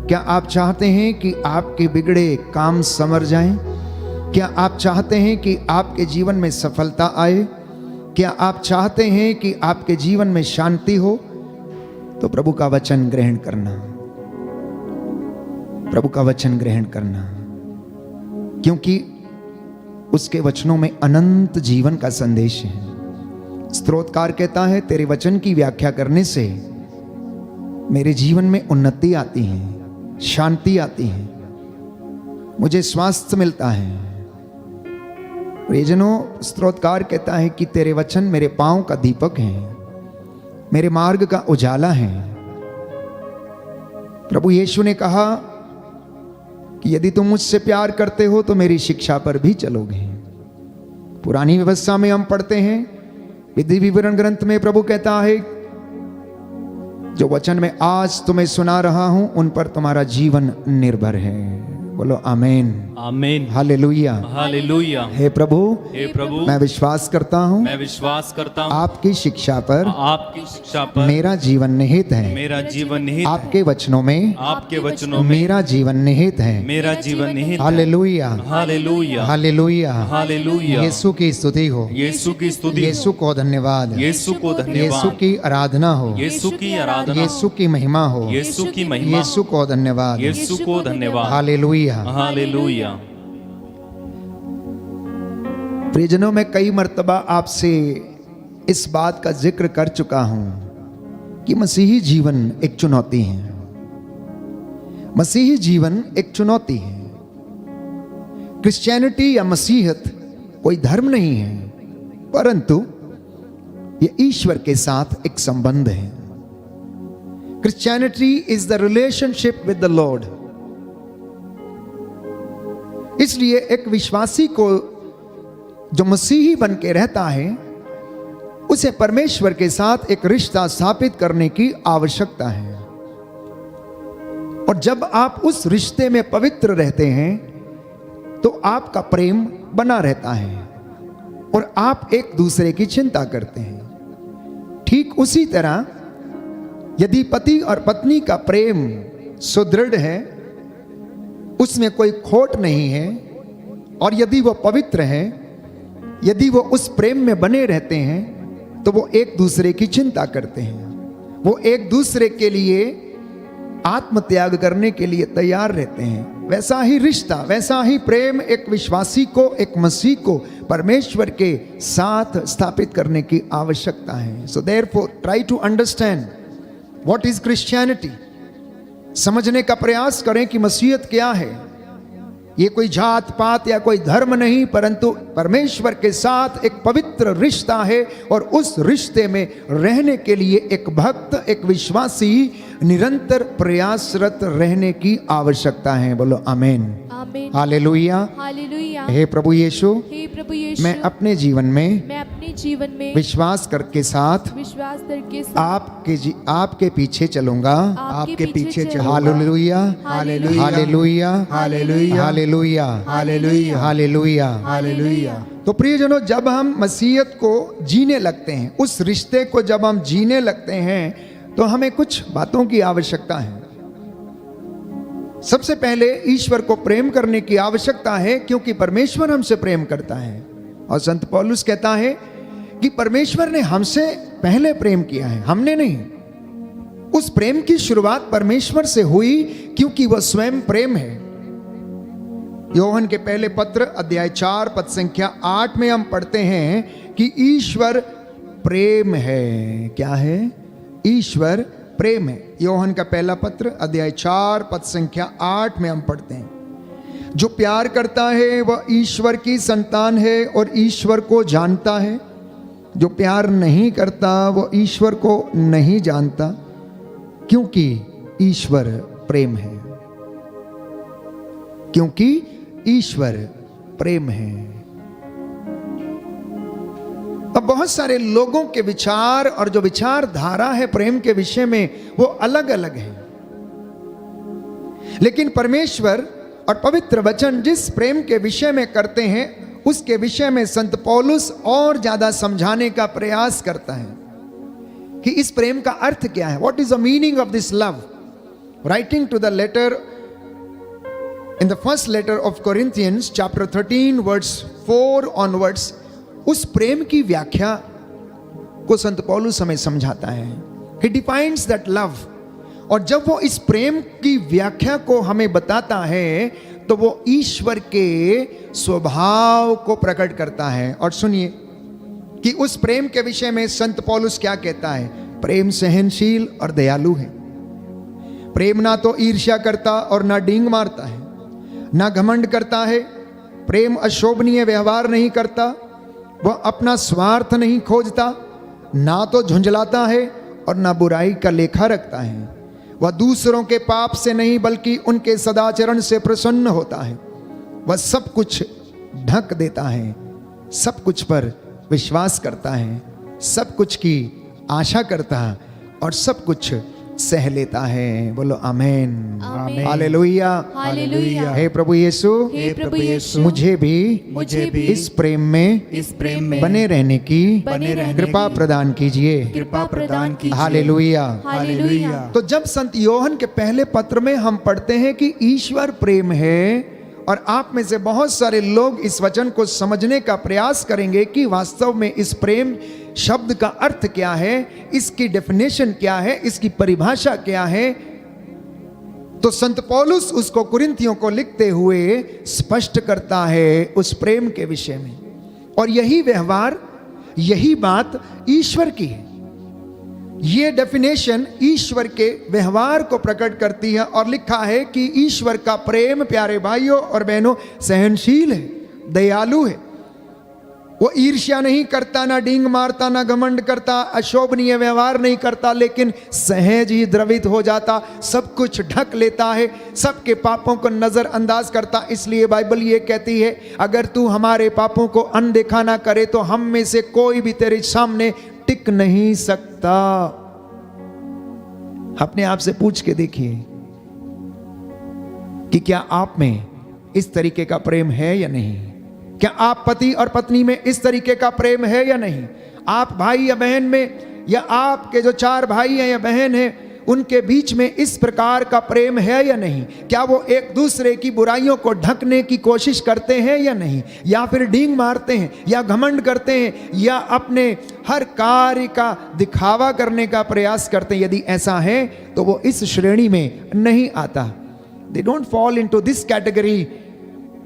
क्या आप चाहते हैं कि आपके बिगड़े काम संवर जाएं? क्या आप चाहते हैं कि आपके जीवन में सफलता आए? क्या आप चाहते हैं कि आपके जीवन में शांति हो? तो प्रभु का वचन ग्रहण करना। प्रभु का वचन ग्रहण करना, क्योंकि उसके वचनों में अनंत जीवन का संदेश है। स्तोत्रकार कहता है, तेरे वचन की व्याख्या करने से मेरे जीवन में उन्नति आती है, शांति आती है, मुझे स्वास्थ्य मिलता है। प्रियजनों, स्तोत्रकार कहता है कि तेरे वचन मेरे पांव का दीपक है, मेरे मार्ग का उजाला है। प्रभु यीशु ने कहा कि यदि तुम मुझसे प्यार करते हो तो मेरी शिक्षा पर भी चलोगे। पुरानी व्यवस्था में हम पढ़ते हैं, विधि विवरण ग्रंथ में प्रभु कहता है, जो वचन मैं आज तुम्हें सुना रहा हूं उन पर तुम्हारा जीवन निर्भर है। बोलो आमीन, आमीन, हालेलुया, हालेलुया। हे प्रभु, हे प्रभु, मैं विश्वास करता हूं मैं विश्वास करता हूँ आपकी शिक्षा पर, आपकी शिक्षा पर मेरा जीवन निहित है। मेरा जीवन निहित है। आपके वचनों में, आपके वचनों में मेरा जीवन निहित है। मेरा जीवन निहित है। Hallelujah, hallelujah, hallelujah, hallelujah. यीशु की स्तुति हो, यीशु की स्तुति, यीशु को धन्यवाद, यीशु को यीशु धन्यवाद, की आराधना हो, यीशु की आराधना, यीशु की महिमा हो, यीशु की महिमा, यीशु को धन्यवाद, यीशु को धन्यवाद। हालेलुया। हालेलुया। प्रियजनों, मैं कई मर्तबा आपसे इस बात का जिक्र कर चुका हूं कि मसीही जीवन एक चुनौती है। मसीही जीवन एक चुनौती है। क्रिश्चियनिटी या मसीहत कोई धर्म नहीं है, परंतु यह ईश्वर के साथ एक संबंध है। Christianity is the relationship with the Lord. इसलिए एक विश्वासी को जो मसीही बन के रहता है, उसे परमेश्वर के साथ एक रिश्ता स्थापित करने की आवश्यकता है। और जब आप उस रिश्ते में पवित्र रहते हैं तो आपका प्रेम बना रहता है और आप एक दूसरे की चिंता करते हैं। ठीक उसी तरह यदि पति और पत्नी का प्रेम सुदृढ़ है, उसमें कोई खोट नहीं है, और यदि वो पवित्र है, यदि वो उस प्रेम में बने रहते हैं, तो वो एक दूसरे की चिंता करते हैं। वो एक दूसरे के लिए आत्मत्याग करने के लिए तैयार रहते हैं। वैसा ही रिश्ता, वैसा ही प्रेम एक विश्वासी को, एक मसीह को परमेश्वर के साथ स्थापित करने की आवश्यकता है। So therefore try to understand what is Christianity. समझने का प्रयास करें कि मसीहत क्या है। ये कोई जात पात या कोई धर्म नहीं, परंतु परमेश्वर के साथ एक पवित्र रिश्ता है, और उस रिश्ते में रहने के लिए एक भक्त, एक विश्वासी निरंतर प्रयासरत रहने की आवश्यकता है। बोलो आमीन, आमीन, हालेलुया, हालेलुया। हे प्रभु यीशु, हे प्रभु यीशु, मैं अपने जीवन में मैं अपने जीवन में विश्वास करके साथ विश्वास करके आपके पीछे चलूंगा। आपके पीछे चलूंगा। Hallelujah, hallelujah, hallelujah, hallelujah, hallelujah, hallelujah, hallelujah. Hallelujah. तो प्रियजनों, जब हम मसीहत को जीने लगते हैं, उस रिश्ते को जब हम जीने लगते हैं, तो हमें कुछ बातों की आवश्यकता है। सबसे पहले ईश्वर को प्रेम करने की आवश्यकता है, क्योंकि परमेश्वर हमसे प्रेम करता है। और संत पौलुस कहता है कि परमेश्वर ने हमसे पहले प्रेम किया है, हमने नहीं। उस प्रेम की शुरुआत परमेश्वर से हुई क्योंकि वह स्वयं प्रेम है। योहन के पहले पत्र अध्याय 4 पद संख्या 8 में हम पढ़ते हैं कि ईश्वर प्रेम है। क्या है? ईश्वर प्रेम है। योहन का पहला पत्र अध्याय 4 पद संख्या 8 में हम पढ़ते हैं, जो प्यार करता है वह ईश्वर की संतान है और ईश्वर को जानता है। जो प्यार नहीं करता वह ईश्वर को नहीं जानता, क्योंकि ईश्वर प्रेम है। क्योंकि ईश्वर प्रेम है। अब बहुत सारे लोगों के विचार और जो विचारधारा है प्रेम के विषय में वो अलग अलग है, लेकिन परमेश्वर और पवित्र वचन जिस प्रेम के विषय में करते हैं उसके विषय में संत पौलुस और ज्यादा समझाने का प्रयास करता है कि इस प्रेम का अर्थ क्या है। What is the meaning of this love? Writing to the letter in the first letter of Corinthians chapter 13 verse 4 onwards, उस प्रेम की व्याख्या को संत पौलुस हमें समझाता है। ही डिफाइंस दैट लव। और जब वो इस प्रेम की व्याख्या को हमें बताता है तो वो ईश्वर के स्वभाव को प्रकट करता है। और सुनिए कि उस प्रेम के विषय में संत पौलुस क्या कहता है। प्रेम सहनशील और दयालु है। प्रेम ना तो ईर्ष्या करता और ना डींग मारता है, ना घमंड करता है। प्रेम अशोभनीय व्यवहार नहीं करता, वह अपना स्वार्थ नहीं खोजता, ना तो झुंझलाता है और ना बुराई का लेखा रखता है। वह दूसरों के पाप से नहीं बल्कि उनके सदाचरण से प्रसन्न होता है। वह सब कुछ ढक देता है, सब कुछ पर विश्वास करता है, सब कुछ की आशा करता है और सब कुछ सह लेता है। बोलो आमेन, हालेलुया, हालेलुया। हे प्रभु यीशु, हे प्रभु यीशु, मुझे भी इस प्रेम में बने रहने की कृपा प्रदान कीजिए। कृपा प्रदान कीजिए। Hallelujah, hallelujah. तो जब संत योहन के पहले पत्र में हम पढ़ते हैं कि ईश्वर प्रेम है, और आप में से बहुत सारे लोग इस वचन को समझने का प्रयास करेंगे कि वास्तव में इस प्रेम शब्द का अर्थ क्या है, इसकी डेफिनेशन क्या है, इसकी परिभाषा क्या है, तो संत पौलुस उसको कुरिन्थियों को लिखते हुए स्पष्ट करता है उस प्रेम के विषय में। और यही व्यवहार, यही बात ईश्वर की है। ये डेफिनेशन ईश्वर के व्यवहार को प्रकट करती है। और लिखा है कि ईश्वर का प्रेम प्यारे भाइयों और बहनों सहनशील है, दयालु है। वो ईर्ष्या नहीं करता, ना डींग मारता, ना घमंड करता, अशोभनीय व्यवहार नहीं करता, लेकिन सहज ही द्रवित हो जाता, सब कुछ ढक लेता है, सबके पापों को नजरअंदाज करता। इसलिए बाइबल ये कहती है, अगर तू हमारे पापों को अनदेखा ना करे तो हम में से कोई भी तेरे सामने टिक नहीं सकता। अपने आप से पूछ के देखिए कि क्या आप में इस तरीके का प्रेम है या नहीं। क्या आप पति और पत्नी में इस तरीके का प्रेम है या नहीं। आप भाई या बहन में, या आपके जो 4 भाई हैं या बहन हैं उनके बीच में इस प्रकार का प्रेम है या नहीं। क्या वो एक दूसरे की बुराइयों को ढकने की कोशिश करते हैं या नहीं, या फिर डींग मारते हैं, या घमंड करते हैं, या अपने हर कार्य का दिखावा करने का प्रयास करते हैं। यदि ऐसा है तो वो इस श्रेणी में नहीं आता। They don't fall into this category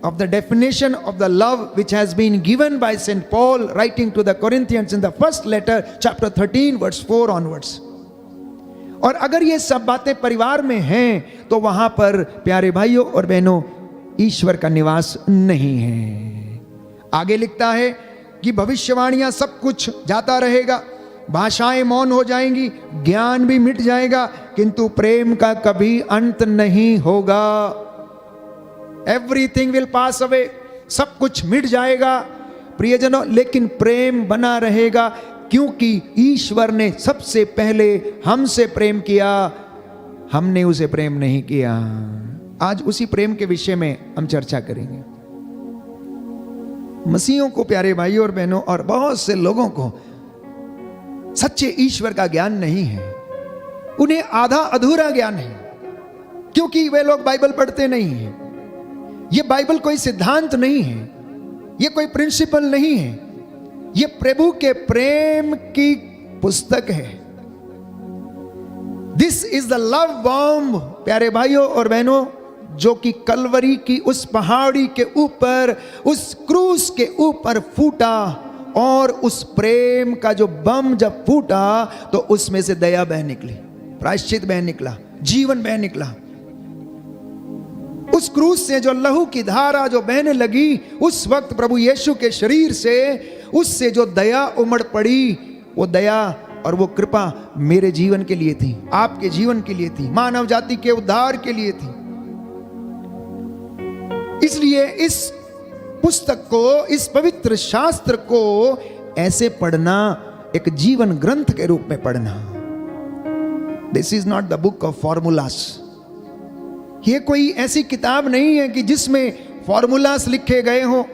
of the definition of the love which has been given by St. Paul writing to the Corinthians in the first letter chapter 13 verse 4 onwards. और अगर ये सब बातें परिवार में हैं तो वहां पर प्यारे भाइयों और बहनों ईश्वर का निवास नहीं है। आगे लिखता है कि भविष्यवाणियां सब कुछ जाता रहेगा, भाषाएं मौन हो जाएंगी, ज्ञान भी मिट जाएगा, किंतु प्रेम का कभी अंत नहीं होगा। एवरीथिंग विल पास अवे, सब कुछ मिट जाएगा प्रियजनों, लेकिन प्रेम बना रहेगा, क्योंकि ईश्वर ने सबसे पहले हमसे प्रेम किया, हमने उसे प्रेम नहीं किया। आज उसी प्रेम के विषय में हम चर्चा करेंगे। मसीहों को, प्यारे भाइयों और बहनों, और बहुत से लोगों को सच्चे ईश्वर का ज्ञान नहीं है। उन्हें आधा अधूरा ज्ञान है, क्योंकि वे लोग बाइबल पढ़ते नहीं हैं। ये बाइबल कोई सिद्धांत नहीं है, ये कोई प्रिंसिपल नहीं है, ये प्रभु के प्रेम की पुस्तक है। This is the love bomb, प्यारे भाइयों और बहनों, जो कि कलवरी की उस पहाड़ी के ऊपर, उस क्रूस के ऊपर फूटा। और उस प्रेम का जो बम जब फूटा तो उसमें से दया बह निकली, प्रायश्चित बह निकला, जीवन बह निकला। उस क्रूस से जो लहू की धारा जो बहने लगी, उस वक्त प्रभु यीशु के शरीर से, उससे जो दया उमड़ पड़ी, वो दया और वो कृपा मेरे जीवन के लिए थी, आपके जीवन के लिए थी, मानव जाति के उद्धार के लिए थी। इसलिए इस पुस्तक को, इस पवित्र शास्त्र को ऐसे पढ़ना, एक जीवन ग्रंथ के रूप में पढ़ना। This is not the book of formulas. ये कोई ऐसी किताब नहीं है कि जिसमें फॉर्मूलास लिखे गए हो।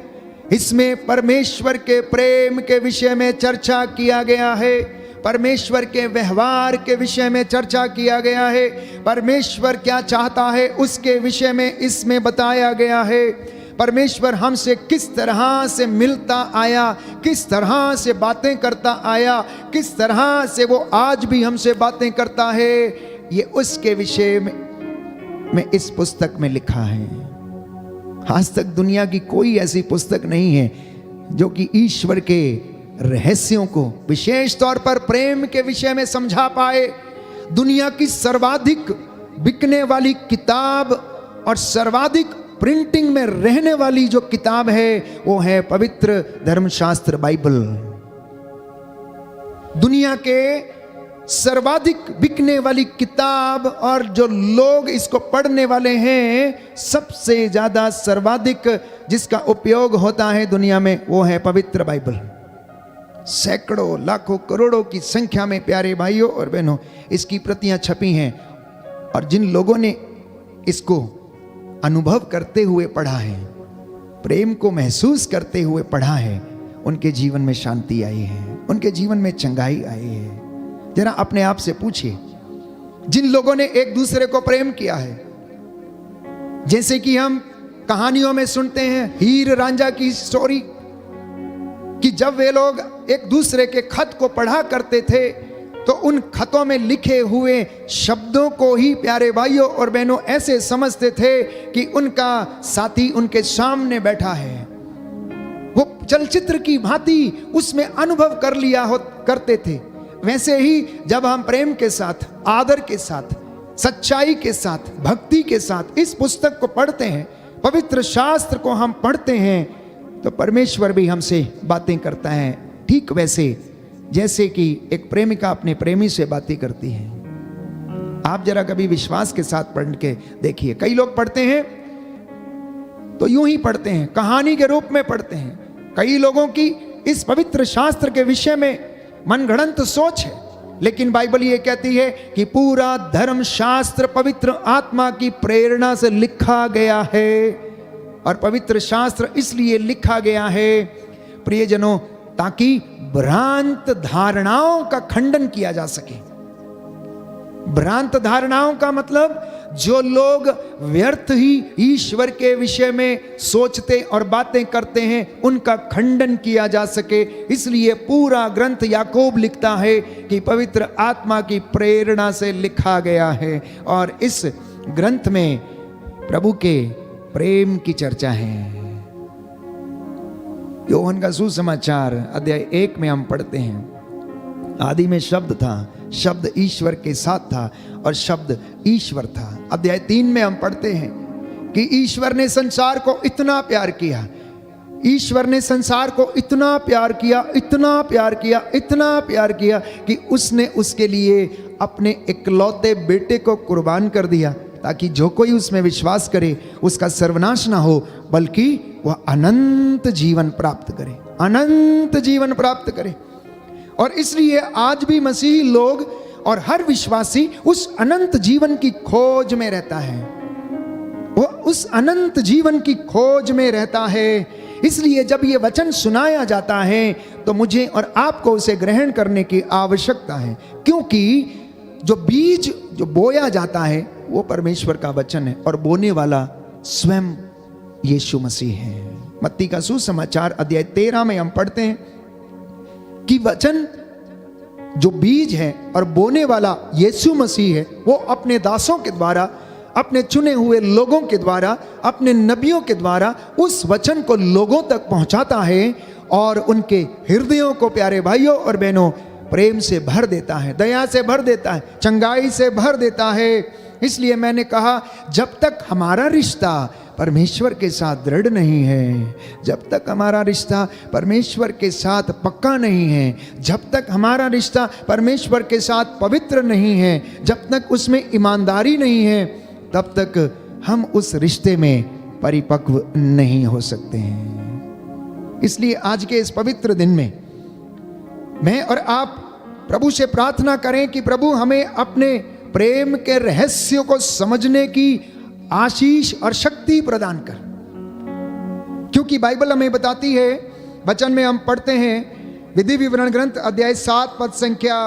इसमें परमेश्वर के प्रेम के विषय में चर्चा किया गया है, परमेश्वर के व्यवहार के विषय में चर्चा किया गया है, परमेश्वर क्या चाहता है उसके विषय में इसमें बताया गया है। परमेश्वर हमसे किस तरह से मिलता आया, किस तरह से बातें करता आया, किस तरह से वो आज भी हमसे बातें करता है, ये उसके विषय में इस पुस्तक में लिखा है। आज तक दुनिया की कोई ऐसी पुस्तक नहीं है जो कि ईश्वर के रहस्यों को, विशेष तौर पर प्रेम के विषय में समझा पाए। दुनिया की सर्वाधिक बिकने वाली किताब और सर्वाधिक प्रिंटिंग में रहने वाली जो किताब है वो है पवित्र धर्मशास्त्र बाइबल। दुनिया के सर्वाधिक बिकने वाली किताब और जो लोग इसको पढ़ने वाले हैं, सबसे ज्यादा सर्वाधिक जिसका उपयोग होता है दुनिया में, वो है पवित्र बाइबल। सैकड़ों, लाखों, करोड़ों की संख्या में प्यारे भाइयों और बहनों इसकी प्रतियां छपी हैं। और जिन लोगों ने इसको अनुभव करते हुए पढ़ा है, प्रेम को महसूस करते हुए पढ़ा है, उनके जीवन में शांति आई है, उनके जीवन में चंगाई आई है। जरा अपने आप से पूछिए, जिन लोगों ने एक दूसरे को प्रेम किया है, जैसे कि हम कहानियों में सुनते हैं हीर रांझा की स्टोरी, कि जब वे लोग एक दूसरे के खत को पढ़ा करते थे तो उन खतों में लिखे हुए शब्दों को ही प्यारे भाइयों और बहनों ऐसे समझते थे कि उनका साथी उनके सामने बैठा है। वो चलचित्र की भांति उसमें अनुभव कर लिया करते थे। वैसे ही जब हम प्रेम के साथ, आदर के साथ, सच्चाई के साथ, भक्ति के साथ इस पुस्तक को पढ़ते हैं, पवित्र शास्त्र को हम पढ़ते हैं, तो परमेश्वर भी हमसे बातें करता है, ठीक वैसे जैसे कि एक प्रेमिका अपने प्रेमी से बातें करती है। आप जरा कभी विश्वास के साथ पढ़ के देखिए। कई लोग पढ़ते हैं तो यूं ही पढ़ते हैं, कहानी के रूप में पढ़ते हैं। कई लोगों की इस पवित्र शास्त्र के विषय में मनगढ़ंत सोच है, लेकिन बाइबल ये कहती है कि पूरा धर्म शास्त्र पवित्र आत्मा की प्रेरणा से लिखा गया है। और पवित्र शास्त्र इसलिए लिखा गया है प्रियजनों, ताकि भ्रांत धारणाओं का खंडन किया जा सके। भ्रांत धारणाओं का मतलब जो लोग व्यर्थ ही ईश्वर के विषय में सोचते और बातें करते हैं, उनका खंडन किया जा सके। इसलिए पूरा ग्रंथ याकूब लिखता है कि पवित्र आत्मा की प्रेरणा से लिखा गया है। और इस ग्रंथ में प्रभु के प्रेम की चर्चा है। योहन का सुसमाचार अध्याय 1 में हम पढ़ते हैं, आदि में शब्द था, शब्द ईश्वर के साथ था और शब्द ईश्वर था। अध्याय 3 में हम पढ़ते हैं कि ईश्वर ने संसार को इतना प्यार किया, ईश्वर ने संसार को इतना प्यार किया, इतना प्यार किया, इतना प्यार किया कि उसने उसके लिए अपने इकलौते बेटे को कुर्बान कर दिया, ताकि जो कोई उसमें विश्वास करे उसका सर्वनाश ना हो, बल्कि वह अनंत जीवन प्राप्त करे, अनंत जीवन प्राप्त करे। और इसलिए आज भी मसीही लोग और हर विश्वासी उस अनंत जीवन की खोज में रहता है, वो उस अनंत जीवन की खोज में रहता है। इसलिए जब ये वचन सुनाया जाता है तो मुझे और आपको उसे ग्रहण करने की आवश्यकता है, क्योंकि जो बीज जो बोया जाता है वो परमेश्वर का वचन है और बोने वाला स्वयं यीशु मसीह है। मत्ती का सुसमाचार अध्याय 13 में हम पढ़ते हैं कि वचन जो बीज है और बोने वाला यीशु मसीह है, वो अपने दासों के द्वारा, अपने चुने हुए लोगों के द्वारा, अपने नबियों के द्वारा उस वचन को लोगों तक पहुंचाता है और उनके हृदयों को, प्यारे भाइयों और बहनों, प्रेम से भर देता है, दया से भर देता है, चंगाई से भर देता है। इसलिए मैंने कहा, जब तक हमारा रिश्ता परमेश्वर के साथ दृढ़ नहीं है, जब तक हमारा रिश्ता परमेश्वर के साथ पक्का नहीं है, जब तक हमारा रिश्ता परमेश्वर के साथ पवित्र नहीं है, जब तक उसमें ईमानदारी नहीं है, तब तक हम उस रिश्ते में परिपक्व नहीं हो सकते हैं। इसलिए आज के इस पवित्र दिन में मैं और आप प्रभु से प्रार्थना करें कि प्रभु हमें अपने प्रेम के रहस्यों को समझने की आशीष और शक्ति प्रदान कर। क्योंकि बाइबल हमें बताती है, वचन में हम पढ़ते हैं, विधि विवरण ग्रंथ अध्याय 7 पद संख्या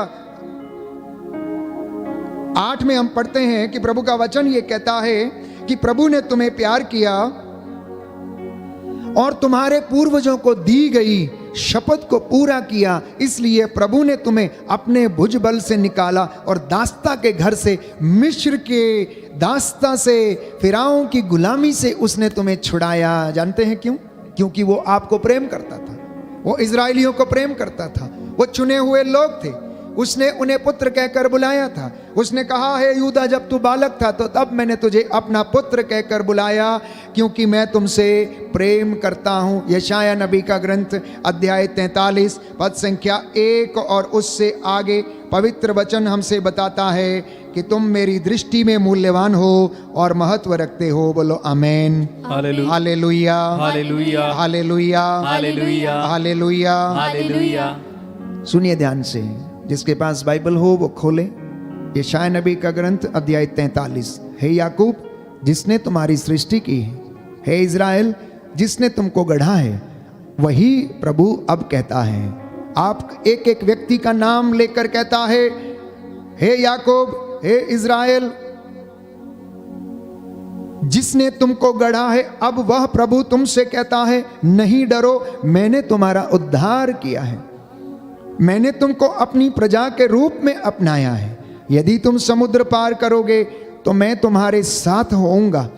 8 में हम पढ़ते हैं कि प्रभु का वचन ये कहता है कि प्रभु ने तुम्हें प्यार किया और तुम्हारे पूर्वजों को दी गई शपथ को पूरा किया, इसलिए प्रभु ने तुम्हें अपने भुजबल से निकाला और दास्ता के घर से, मिस्र के दास्ता से, फिरौन की गुलामी से उसने तुम्हें छुड़ाया। जानते हैं क्यों? क्योंकि वो आपको प्रेम करता था, वो इजराइलियों को प्रेम करता था, वो चुने हुए लोग थे, उसने उन्हें पुत्र कहकर बुलाया था। उसने कहा है, यूदा जब तू बालक था तो तब मैंने तुझे अपना पुत्र कहकर बुलाया, क्योंकि मैं तुमसे प्रेम करता हूँ। यशाया नबी का ग्रंथ अध्याय 43 पद संख्या 1 और उससे आगे पवित्र वचन हमसे बताता है कि तुम मेरी दृष्टि में मूल्यवान हो और महत्व रखते हो। बोलो amen, hallelujah, hallelujah, hallelujah, hallelujah, hallelujah, hallelujah. Hallelujah. सुनिए ध्यान से, जिसके पास बाइबल हो वो खोले। यशाया नबी का ग्रंथ अध्याय 43। हे याकूब जिसने तुम्हारी सृष्टि की है, हे इज़राइल जिसने तुमको गढ़ा है, वही प्रभु अब कहता है। आप एक एक व्यक्ति का नाम लेकर कहता है, हे याकूब, हे इज़राइल जिसने तुमको गढ़ा है, अब वह प्रभु तुमसे कहता है, नहीं डरो, मैंने तुम्हारा उद्धार किया है, मैंने तुमको अपनी प्रजा के रूप में अपनाया है। यदि तुम समुद्र पार करोगे तो मैं तुम्हारे साथ होऊंगा,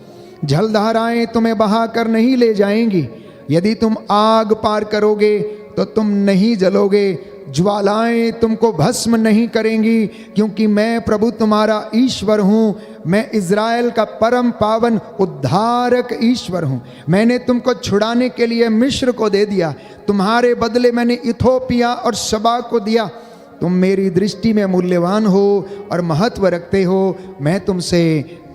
जलधाराएं तुम्हें बहा कर नहीं ले जाएंगी। यदि तुम आग पार करोगे तो तुम नहीं जलोगे, ज्वालाएं तुमको भस्म नहीं करेंगी, क्योंकि मैं प्रभु तुम्हारा ईश्वर हूँ, मैं इज़राइल का परम पावन उद्धारक ईश्वर हूँ। मैंने तुमको छुड़ाने के लिए मिस्र को दे दिया, तुम्हारे बदले मैंने इथोपिया और सबा को दिया। तुम मेरी दृष्टि में मूल्यवान हो और महत्व रखते हो, मैं तुमसे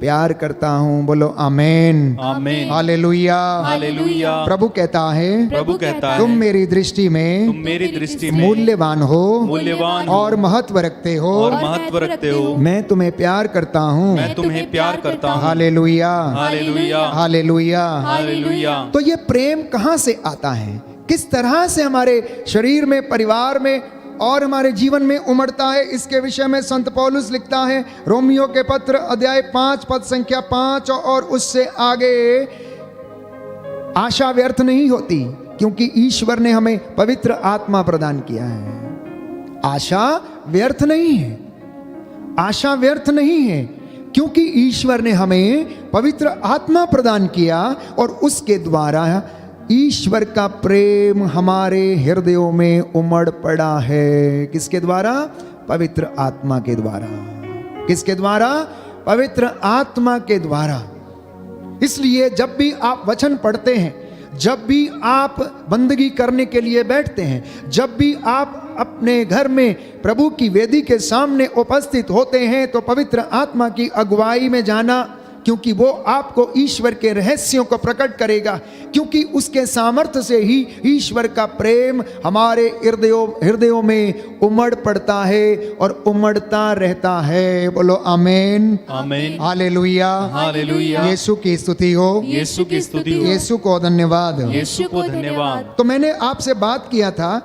प्यार करता हूँ। बोलो आमेन, आमेन, हालेलुया, हालेलुया। प्रभु कहता है, प्रभु कहता है, तुम मेरी दृष्टि में, तुम मेरी दृष्टि में मूल्यवान हो, मूल्यवान और महत्व रखते हो, और महत्व रखते हो। मैं तुम्हें प्यार करता हूँ। मैं तुम्हें प्यार करता हूँ। Hallelujah, hallelujah, hallelujah. हालेलुया। तो ये प्रेम कहाँ से आता है, किस तरह से हमारे शरीर में, परिवार में और हमारे जीवन में उमड़ता है, इसके विषय में संत पौलुस लिखता है रोमियो के पत्र अध्याय 5 पद संख्या 5 और उससे आगे, आशा व्यर्थ नहीं होती क्योंकि ईश्वर ने हमें पवित्र आत्मा प्रदान किया है। आशा व्यर्थ नहीं है, आशा व्यर्थ नहीं है, क्योंकि ईश्वर ने हमें पवित्र आत्मा प्रदान किया और उसके द्वारा ईश्वर का प्रेम हमारे हृदयों में उमड़ पड़ा है। किसके द्वारा? पवित्र आत्मा के द्वारा। किसके द्वारा? पवित्र आत्मा के द्वारा। इसलिए जब भी आप वचन पढ़ते हैं, जब भी आप बंदगी करने के लिए बैठते हैं, जब भी आप अपने घर में प्रभु की वेदी के सामने उपस्थित होते हैं, तो पवित्र आत्मा की अगुवाई में जाना, क्योंकि वो आपको ईश्वर के रहस्यों को प्रकट करेगा, क्योंकि उसके सामर्थ्य से ही ईश्वर का प्रेम हमारे हृदयों में उमड़ पड़ता है और उमड़ता रहता है। बोलो आमेन, आमेन, हालेलुया, हालेलुया। यीशु की स्तुति हो, यीशु की स्तुति हो, यीशु को धन्यवाद। यीशु को धन्यवाद। तो मैंने आपसे बात किया था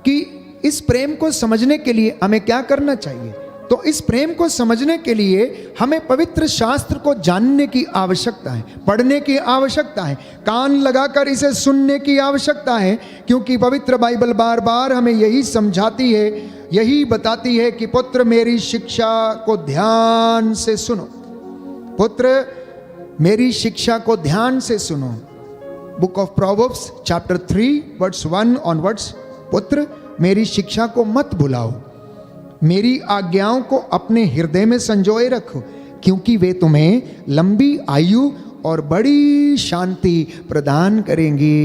कि इस प्रेम को समझने के लिए हमें क्या करना चाहिए। तो इस प्रेम को समझने के लिए हमें पवित्र शास्त्र को जानने की आवश्यकता है, पढ़ने की आवश्यकता है, कान लगाकर इसे सुनने की आवश्यकता है, क्योंकि पवित्र बाइबल बार बार हमें यही समझाती है, यही बताती है कि पुत्र मेरी शिक्षा को ध्यान से सुनो, पुत्र मेरी शिक्षा को ध्यान से सुनो। Book of proverbs chapter 3 verse 1 onwards, पुत्र मेरी शिक्षा को मत भुलाओ, मेरी आज्ञाओं को अपने हृदय में संजोए रखो, क्योंकि वे तुम्हें लंबी आयु और बड़ी शांति प्रदान करेंगी।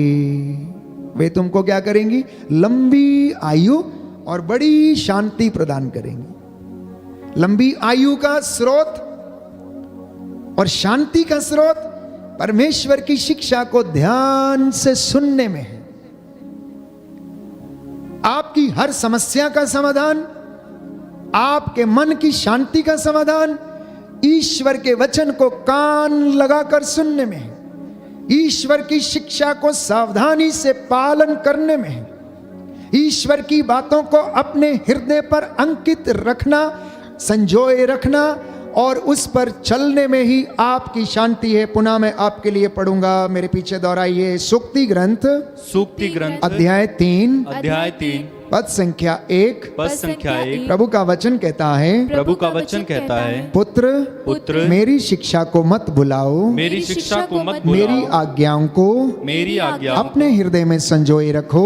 वे तुमको क्या करेंगी? लंबी आयु और बड़ी शांति प्रदान करेंगी। लंबी आयु का स्रोत और शांति का स्रोत परमेश्वर की शिक्षा को ध्यान से सुनने में है। आपकी हर समस्या का समाधान, आपके मन की शांति का समाधान ईश्वर के वचन को कान लगाकर सुनने में है। ईश्वर की शिक्षा को सावधानी से पालन करने में है। ईश्वर की बातों को अपने हृदय पर अंकित रखना, संजोए रखना और उस पर चलने में ही आपकी शांति है। पुनः मैं आपके लिए पढ़ूंगा, मेरे पीछे दोहराइए। सूक्ति ग्रंथ अध्याय 3 पद संख्या 1 प्रभु का वचन कहता है, पुत्र मेरी शिक्षा को मत भुलाओ, मेरी आज्ञाओं को अपने हृदय में संजोए रखो,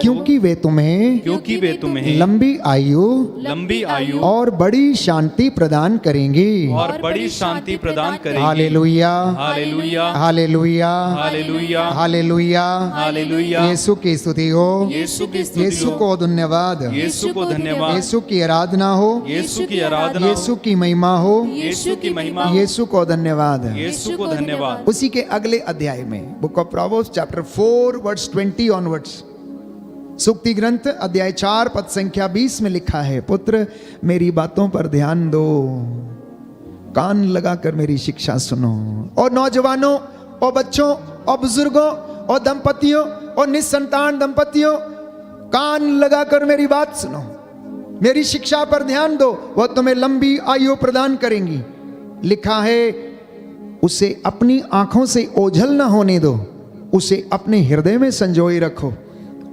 क्योंकि वे तुम्हें लंबी आयु और बड़ी शांति प्रदान करेंगी। Hallelujah, hallelujah, hallelujah. यीशु की स्तुति हो, यीशु को धन्यवाद, यीशु की आराधना हो, यीशु की महिमा हो, यीशु को धन्यवाद। उसी के अगले अध्याय में book of proverbs chapter 4 verse 20 onwards, सूक्ति ग्रंथ अध्याय 4 पद संख्या 20 में लिखा है, पुत्र मेरी बातों पर ध्यान दो, कान लगाकर मेरी शिक्षा सुनो। और नौजवानों और बच्चों और बुजुर्गों और दंपतियों और निसंतान दंपतियों, कान लगाकर मेरी बात सुनो, मेरी शिक्षा पर ध्यान दो, वह तुम्हें लंबी आयु प्रदान करेंगी। लिखा है, उसे अपनी आंखों से ओझल न होने दो, उसे अपने हृदय में संजोए रखो,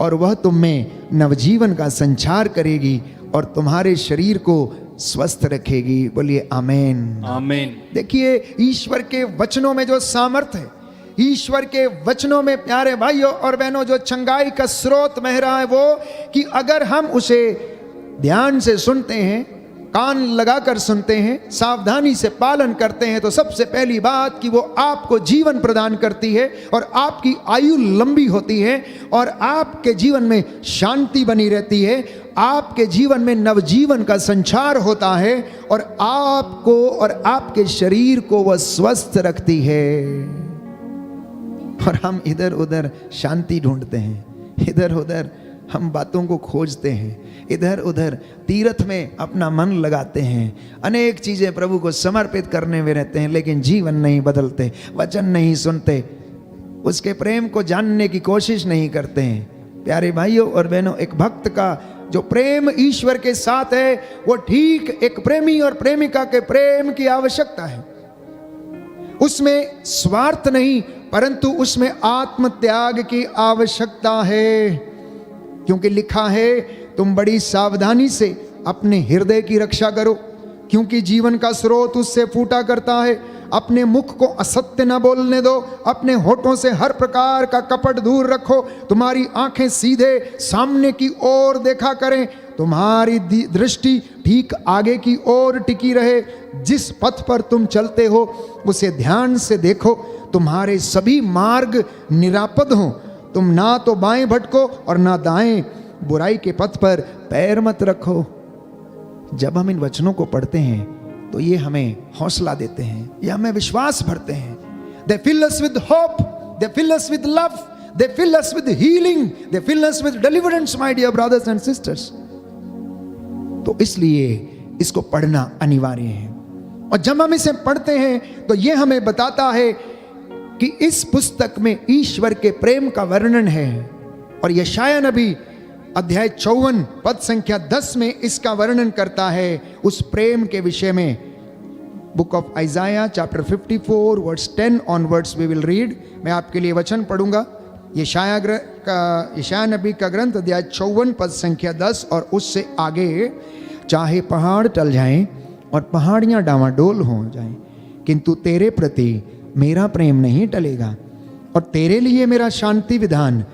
और वह तुम में नवजीवन का संचार करेगी और तुम्हारे शरीर को स्वस्थ रखेगी। बोलिए आमेन, आमेन। देखिए, ईश्वर के वचनों में जो सामर्थ्य है, ईश्वर के वचनों में प्यारे भाइयों और बहनों जो चंगाई का स्रोत बह रहा है, वो कि अगर हम उसे ध्यान से सुनते हैं, कान लगाकर सुनते हैं, सावधानी से पालन करते हैं, तो सबसे पहली बात कि वो आपको जीवन प्रदान करती है और आपकी आयु लंबी होती है और आपके जीवन में शांति बनी रहती है, आपके जीवन में नवजीवन का संचार होता है और आपको और आपके शरीर को वह स्वस्थ रखती है। और हम इधर उधर शांति ढूंढते हैं, इधर उधर हम बातों को खोजते हैं, इधर उधर तीर्थ में अपना मन लगाते हैं, अनेक चीज़ें प्रभु को समर्पित करने में रहते हैं, लेकिन जीवन नहीं बदलते, वचन नहीं सुनते, उसके प्रेम को जानने की कोशिश नहीं करते हैं। प्यारे भाइयों और बहनों, एक भक्त का जो प्रेम ईश्वर के साथ है, वो ठीक एक प्रेमी और प्रेमिका के प्रेम की आवश्यकता है। उसमें स्वार्थ नहीं, परंतु उसमें आत्म त्याग की आवश्यकता है, क्योंकि लिखा है, तुम बड़ी सावधानी से अपने हृदय की रक्षा करो, क्योंकि जीवन का स्रोत उससे फूटा करता है। अपने मुख को असत्य न बोलने दो, अपने होठों से हर प्रकार का कपट दूर रखो, तुम्हारी आंखें सीधे सामने की ओर देखा करें, तुम्हारी दृष्टि ठीक आगे की ओर टिकी रहे, जिस पथ पर तुम चलते हो उसे ध्यान से देखो, तुम्हारे सभी मार्ग निरापद हों, तुम ना तो बाएं भटको और ना दाएं, बुराई के पथ पर पैर मत रखो। जब हम इन वचनों को पढ़ते हैं तो ये हमें हौसला देते हैं, ये हमें विश्वास भरते हैं। They fill us with hope, they fill us with love, they fill us with healing, they fill us with deliverance, my dear brothers and sisters. तो इसलिए इसको पढ़ना अनिवार्य है। और जब हम इसे पढ़ते हैं तो ये हमें बताता है कि इस पुस्तक में ईश्वर के प्रेम का वर्णन है। और यशायाह नबी अध्याय 54 पद संख्या 10 में इसका वर्णन करता है। उस प्रेम के विषय में book of Isaiah chapter 54 verse 10 onwards we will read. मैं आपके लिए वचन पढ़ूंगा। यशाया नबी का ग्रंथ अध्याय 54 पद संख्या 10 और उससे आगे। चाहे पहाड़ टल जाएं और पहाड़ियां डावाडोल हो जाएं, किंतु तेरे प्रति मेरा प्रेम नहीं टलेगा और तेरे लिए मेरा शांति विधान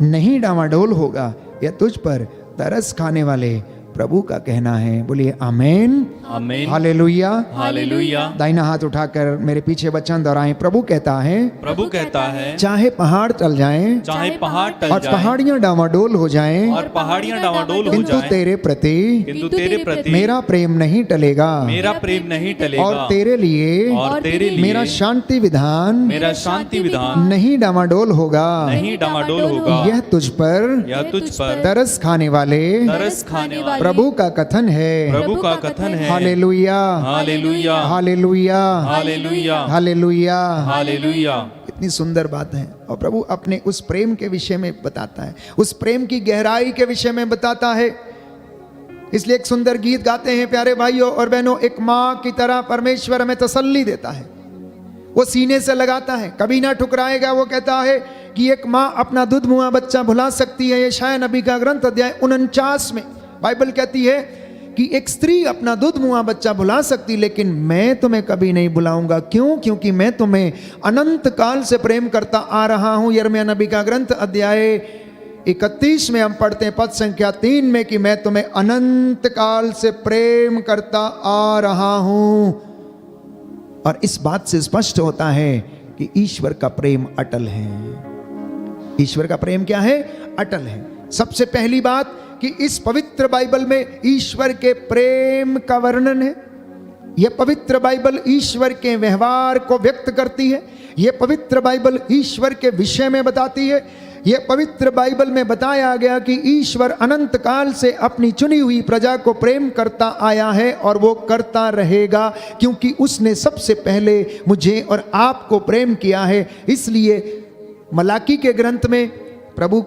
नहीं डावाडोल होगा। यह तुझ पर तरस खाने वाले प्रभु का कहना है। बोलिए आमेन, आमेन, हालेलुया, हालेलुया। दाहिना हाथ उठाकर मेरे पीछे वचन दोहराएं। प्रभु कहता है, प्रभु कहता है, चाहे पहाड़ टल जाएं चाहे पहाड़ टल और जाएं पहाड़ियां डावाडोल हो जाएं, और पहाड़ियां डावाडोल हो किंतु जाएं, तेरे प्रति किंतु तेरे प्रति मेरा प्रेम नहीं टलेगा मेरा प्रेम नहीं टलेगा और तेरे लिए और तेरे लिए मेरा शांति विधान मेरा शांति विधान नहीं डावाडोल होगा। नहीं डामाडोल होगा। यह तुझ पर यह तुझ पर तरस खाने वाले तरस खाने वाले प्रभु का कथन है। प्रभु का कथन है। Hallelujah, hallelujah, hallelujah, hallelujah, hallelujah. Hallelujah. इतनी सुंदर बात है। और प्रभु अपने उस प्रेम के विषय में बताता है, उस प्रेम की गहराई के विषय में बताता है। इसलिए एक सुंदर गीत गाते हैं प्यारे भाइयों और बहनों, एक माँ की तरह परमेश्वर हमें तसल्ली देता है। वो सीने से लगाता है, कभी ना ठुकराएगा। वो कहता है कि एक माँ अपना दूध मुआ बच्चा भुला सकती है। यशाया नबी का ग्रंथ अध्याय 49 में बाइबल कहती है कि एक स्त्री अपना दूध मुआ बच्चा भुला सकती, लेकिन मैं तुम्हें कभी नहीं भुलाऊंगा। क्यों? क्योंकि मैं तुम्हें अनंत काल से प्रेम करता आ रहा हूं। यिर्मयाह नबी का ग्रंथ अध्याय 31 में हम पढ़ते हैं पद संख्या 3 में कि मैं तुम्हें अनंत काल से प्रेम करता आ रहा हूं। और इस बात से स्पष्ट होता है कि ईश्वर का प्रेम अटल है। ईश्वर का प्रेम क्या है? अटल है। सबसे पहली बात कि इस पवित्र बाइबल में ईश्वर के प्रेम का वर्णन है। यह पवित्र बाइबल ईश्वर के व्यवहार को व्यक्त करती है। यह पवित्र बाइबल ईश्वर के विषय में बताती है। यह पवित्र बाइबल में बताया गया कि ईश्वर अनंत काल से अपनी चुनी हुई प्रजा को प्रेम करता आया है और वो करता रहेगा, क्योंकि उसने सबसे पहले मुझे और आपको प्रेम किया है। इसलिए मलाकी के ग्रंथ में प्रभु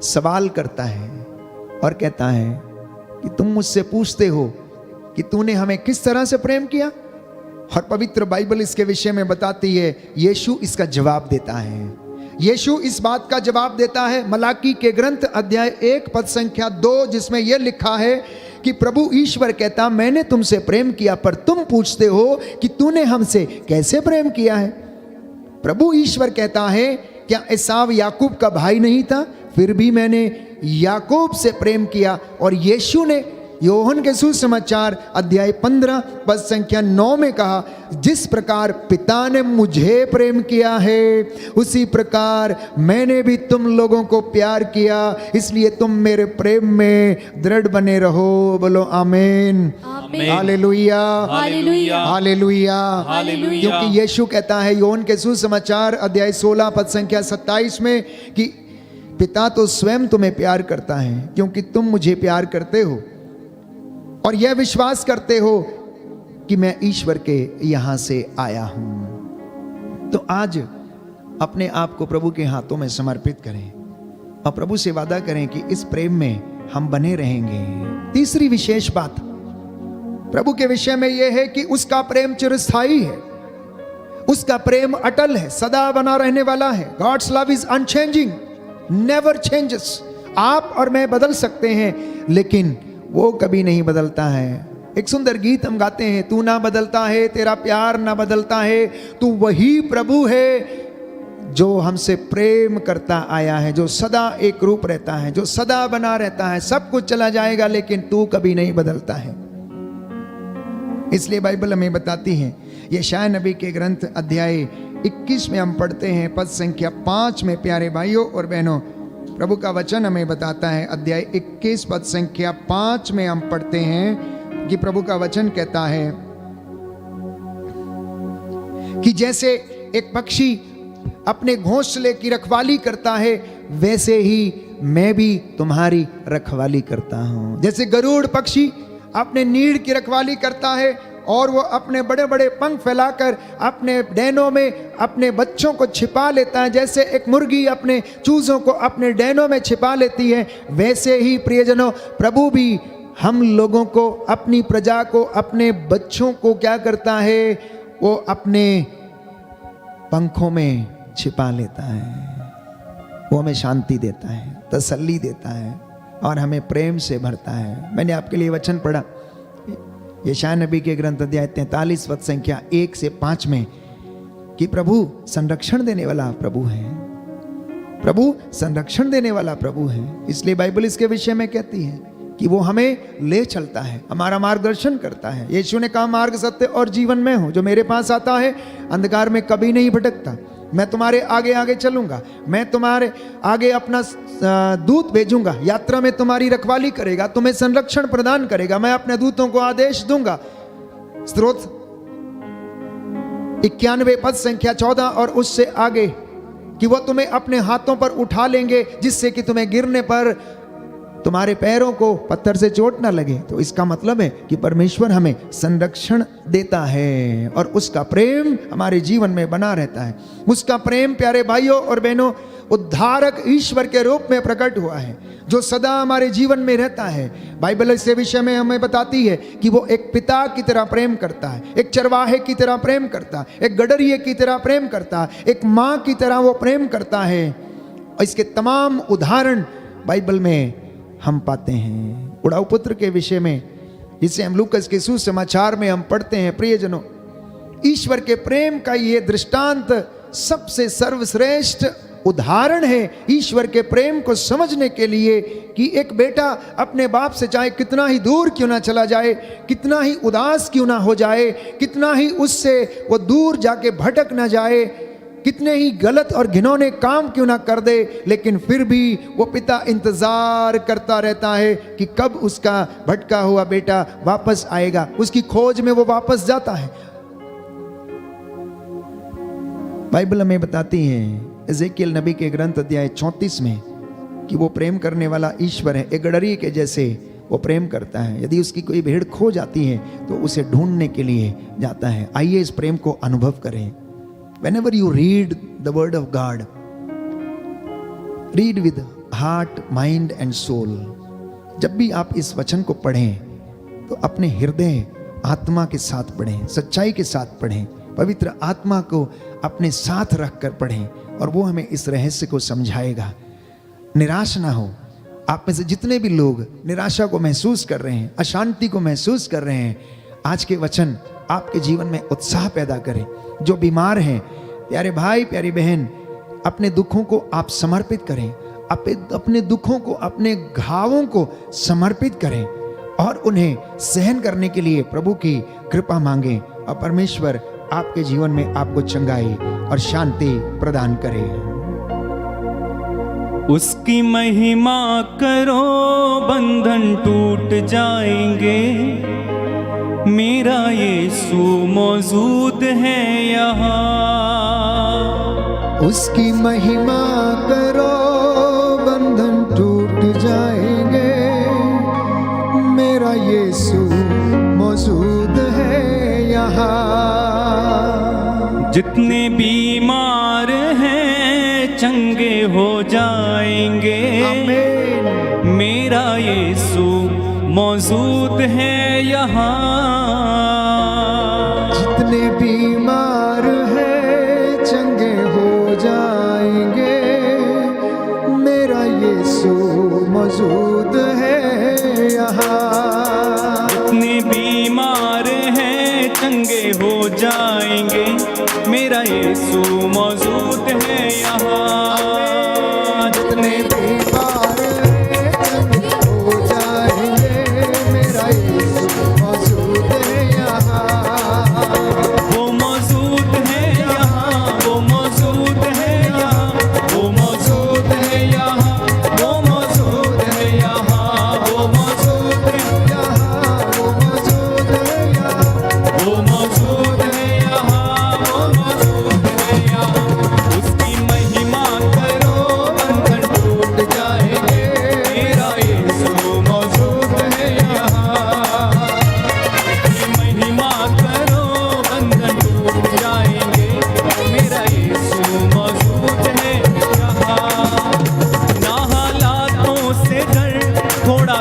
सवाल करता है और कहता है कि तुम मुझसे पूछते हो कि तूने हमें किस तरह से प्रेम किया, और पवित्र बाइबल इसके विषय में बताती है। यीशु इसका जवाब देता है। यीशु इस बात का जवाब देता है मलाकी के ग्रंथ अध्याय 1 पद संख्या 2, जिसमें यह लिखा है कि प्रभु ईश्वर कहता, मैंने तुमसे प्रेम किया पर तुम पूछते हो कि तूने हमसे कैसे प्रेम किया है। प्रभु ईश्वर कहता है, क्या एसाव याकूब का भाई नहीं था? फिर भी मैंने याकूब से प्रेम किया। और यीशु ने योहन के सुसमाचार अध्याय 15 पद संख्या 9 में कहा, जिस प्रकार पिता ने मुझे प्रेम किया है उसी प्रकार मैंने भी तुम लोगों को प्यार किया, इसलिए तुम मेरे प्रेम में दृढ़ बने रहो। बोलो आमीन, हालेलुया, हालेलुया, हालेलुया, हालेलुया। क्योंकि यीशु कहता है योहन के सुसमाचार अध्याय 16 पद संख्या 27 में कि पिता तो स्वयं तुम्हें प्यार करता है, क्योंकि तुम मुझे प्यार करते हो और यह विश्वास करते हो कि मैं ईश्वर के यहां से आया हूं। तो आज अपने आप को प्रभु के हाथों में समर्पित करें और प्रभु से वादा करें कि इस प्रेम में हम बने रहेंगे। तीसरी विशेष बात प्रभु के विषय में यह है कि उसका प्रेम चिरस्थायी है, उसका प्रेम अटल है, सदा बना रहने वाला है। God's love is unchanging, never changes. आप और मैं बदल सकते हैं, लेकिन वो कभी नहीं बदलता है। एक सुंदर गीत हम गाते हैं, तू ना बदलता है, तेरा प्यार ना बदलता है, तू वही प्रभु है जो हमसे प्रेम करता आया है, जो सदा एक रूप रहता है, जो सदा बना रहता है। सब कुछ चला जाएगा लेकिन तू कभी नहीं बदलता है। इसलिए बाइबल हमें बताती है, यशायाह नबी के ग्रंथ अध्याय 21 में हम पढ़ते हैं पद संख्या 5 में प्यारे भाइयों और बहनों, प्रभु का वचन हमें बताता है। अध्याय 21 पद संख्या 5 में हम पढ़ते हैं कि प्रभु का वचन कहता है कि जैसे एक पक्षी अपने घोंसले की रखवाली करता है, वैसे ही मैं भी तुम्हारी रखवाली करता हूं। जैसे गरुड़ पक्षी अपने नीड़ की रखवाली करता है, और वो अपने बड़े बड़े पंख फैलाकर अपने डैनों में अपने बच्चों को छिपा लेता है। जैसे एक मुर्गी अपने चूजों को अपने डैनों में छिपा लेती है, वैसे ही प्रियजनों प्रभु भी हम लोगों को, अपनी प्रजा को, अपने बच्चों को क्या करता है, वो अपने पंखों में छिपा लेता है। वो हमें शांति देता है, तसल्ली देता है और हमें प्रेम से भरता है। मैंने आपके लिए वचन पढ़ा यशायाह नबी के ग्रंथ अध्याय 43 पद संख्या 1 से 5 में कि प्रभु संरक्षण देने वाला प्रभु है, प्रभु संरक्षण देने वाला प्रभु है। इसलिए बाइबल इसके विषय में कहती है कि वो हमें ले चलता है, हमारा मार्गदर्शन करता है। यीशु ने कहा मार्ग सत्य और जीवन में हूं, जो मेरे पास आता है अंधकार में कभी नहीं भटकता। मैं तुम्हारे आगे आगे चलूंगा, मैं तुम्हारे आगे अपना दूत भेजूंगा, यात्रा में तुम्हारी रखवाली करेगा, तुम्हें संरक्षण प्रदान करेगा, मैं अपने दूतों को आदेश दूंगा। स्त्रोत 91 पद संख्या 14 और उससे आगे कि वो तुम्हें अपने हाथों पर उठा लेंगे, जिससे कि तुम्हें गिरने पर तुम्हारे पैरों को पत्थर से चोट ना लगे। तो इसका मतलब है कि परमेश्वर हमें संरक्षण देता है और उसका प्रेम हमारे जीवन में बना रहता है। उसका प्रेम प्यारे भाइयों और बहनों उद्धारक ईश्वर के रूप में प्रकट हुआ है, जो सदा हमारे जीवन में रहता है। बाइबल इस विषय में हमें बताती है कि वो एक पिता की तरह प्रेम करता है, एक चरवाहे की तरह प्रेम करता है, एक गडरिये की तरह प्रेम करता है, एक माँ की तरह वो प्रेम करता है। और इसके तमाम उदाहरण बाइबल में हम पाते हैं। उड़ाऊ पुत्र के विषय में, जिसे हम लूकस के सुसमाचार में हम पढ़ते हैं, प्रियजनों ईश्वर के प्रेम का ये दृष्टांत सबसे सर्वश्रेष्ठ उदाहरण है ईश्वर के प्रेम को समझने के लिए कि एक बेटा अपने बाप से चाहे कितना ही दूर क्यों ना चला जाए, कितना ही उदास क्यों ना हो जाए, कितना ही उससे वो दूर जाके भटक ना जाए, कितने ही गलत और घिनौने काम क्यों ना कर दे, लेकिन फिर भी वो पिता इंतजार करता रहता है कि कब उसका भटका हुआ बेटा वापस आएगा। उसकी खोज में वो वापस जाता है। बाइबल हमें बताती है एजेकियल नबी के ग्रंथ अध्याय 34 में कि वो प्रेम करने वाला ईश्वर है, एक गडरी के जैसे वो प्रेम करता है। यदि उसकी कोई भेड़ खो जाती है तो उसे ढूंढने के लिए जाता है। आइए इस प्रेम को अनुभव करें। Whenever you read the word of God, read with heart, mind and soul. जब भी आप इस वचन को पढ़ें तो अपने हृदय आत्मा के साथ पढ़ें, सच्चाई के साथ पढ़ें, पवित्र आत्मा को अपने साथ रखकर पढ़ें और वो हमें इस रहस्य को समझाएगा। निराश ना हो। आप में से जितने भी लोग निराशा को महसूस कर रहे हैं, अशांति को महसूस कर रहे हैं, आज के वचन आपके जीवन में उत्साह पैदा करें। जो बीमार हैं, प्यारे भाई प्यारी बहन, अपने दुखों को आप समर्पित करें, अपने दुखों को, अपने घावों को समर्पित करें और उन्हें सहन करने के लिए प्रभु की कृपा मांगें और परमेश्वर आपके जीवन में आपको चंगाई और शांति प्रदान करे। उसकी महिमा करो, बंधन टूट जाएंगे, मेरा यीशु मौजूद है यहाँ। उसकी महिमा करो, बंधन टूट जाएंगे, मेरा यीशु मौजूद है यहाँ। जितने बीमार हैं चंगे हो जाएंगे, आमीन। मेरा यीशु मौजूद है यहाँ। जितने बीमार हैं चंगे हो जाएंगे, मेरा यीशु मौजूद है यहाँ। जितने बीमार हैं चंगे हो जाएंगे, मेरा यीशु मौजूद है यहाँ। जितने बीमार हैं चंगे हो जाएंगे, मेरा यीशु मौजूद है यहाँ। वो मौजूद है यहाँ, वो मौजूद है यहाँ, वो मौजूद है यहाँ, वो मौजूद है यहाँ, वो मौजूद है यहाँ, वो मौजूद है यहाँ। वो मौजूद है यहाँ, वो मौजूद है यहाँ। उसकी महिमा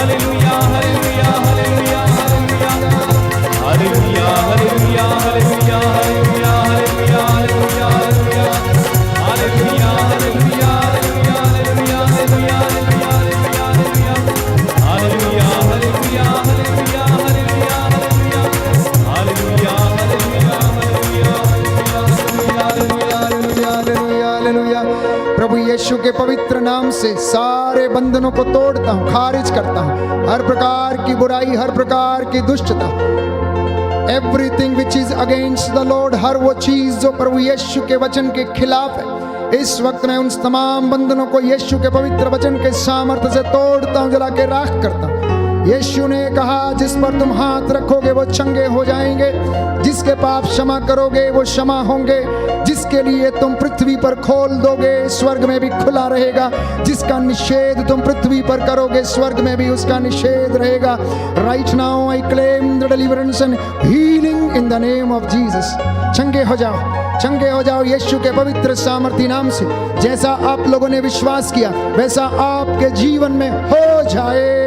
hallelujah hallelujah hallelujah hallelujah hallelujah hallelujah hallelujah hallelujah hallelujah hallelujah hallelujah hallelujah hallelujah. प्रभु यीशु के पवित्र नाम से सारे बंधनों को तोड़ता हूँ, खारिज करता हूँ। हर प्रकार की बुराई, हर प्रकार की दुष्टता, everything which is against the Lord, हर वो चीज जो प्रभु यीशु के वचन के खिलाफ है, इस वक्त मैं उन तमाम बंधनों को यीशु के पवित्र वचन के सामर्थ्य से तोड़ता हूँ, जला के राख करता हूँ। यीशु ने कहा, जिस पर तुम हाथ रखोगे वो चंगे हो जाएंगे, जिसके पाप क्षमा करोगे वो क्षमा होंगे, जिसके लिए तुम पृथ्वी पर खोल दोगे स्वर्ग में भी खुला रहेगा, जिसका निषेध तुम पृथ्वी पर करोगे स्वर्ग में भी उसका निषेध रहेगा। Right now I claim the deliverance and healing in the name of Jesus. चंगे हो जाओ, चंगे हो जाओ यीशु के पवित्र सामर्थी नाम से। जैसा आप लोगों ने विश्वास किया वैसा आपके जीवन में हो जाए।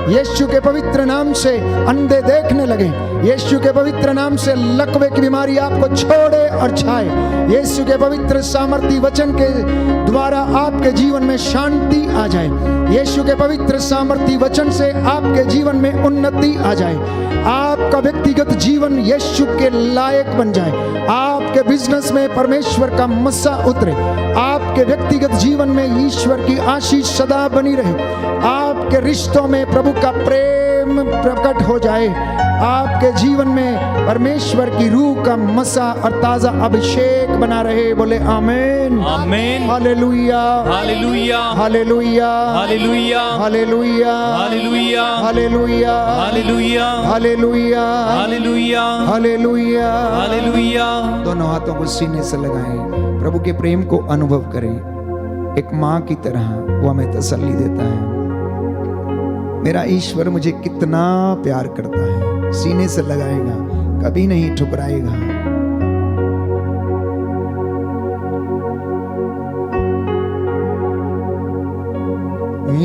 यीशु के पवित्र नाम से अंधे देखने लगे, यीशु के पवित्र नाम से लकवे की बीमारी आपको छोड़े और छाए। यीशु के पवित्र सामर्थी वचन के द्वारा आपके जीवन में शांति आ जाए। यीशु के पवित्र सामर्थी वचन से आपके जीवन में उन्नति आ जाए। आपका व्यक्तिगत जीवन यीशु के लायक बन जाए। आपके बिजनेस में परमेश्वर का मस्सा उतरे। आपके व्यक्तिगत जीवन में ईश्वर की आशीष सदा बनी रहे। आपके रिश्तों में प्रभु का प्रेम प्रकट हो जाए। आपके जीवन में परमेश्वर की रूह का मसा और ताजा अभिषेक बना रहे। बोले आमीन आमीन hallelujah hallelujah hallelujah hallelujah hallelujah hallelujah hallelujah hallelujah hallelujah hallelujah hallelujah hallelujah. दोनों हाथों को सीने से लगाएं, प्रभु के प्रेम को अनुभव करें। एक माँ की तरह वो हमें तसल्ली देता है। मेरा ईश्वर मुझे कितना प्यार करता है। सीने से लगाएगा, कभी नहीं ठुकराएगा।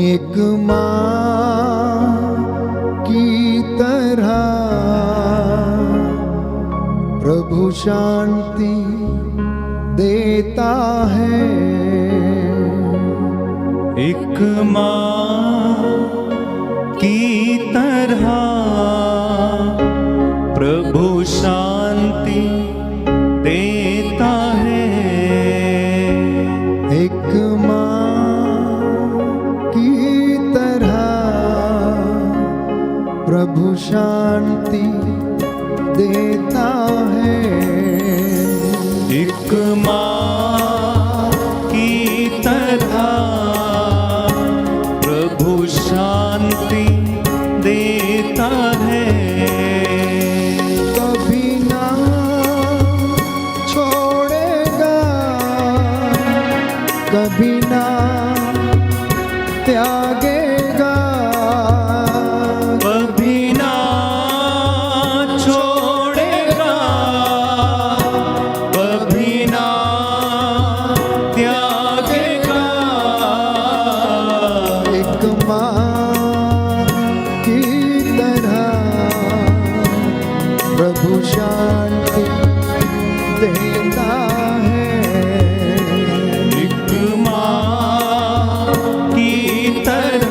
एक माँ की तरह प्रभु शांति देता है। एक माँ की तरह प्रभु शांति देता है। एक माँ की तरह प्रभु शांति देता है। एक माँ की तरह प्रभु शांति देता है। कभी ना छोड़ेगा, कभी ना त्यागेगा, कभी ना छोड़ेगा, कभी ना त्यागेगा। एक माँ की तरह प्रभु शांति देता है। एक माँ की तरह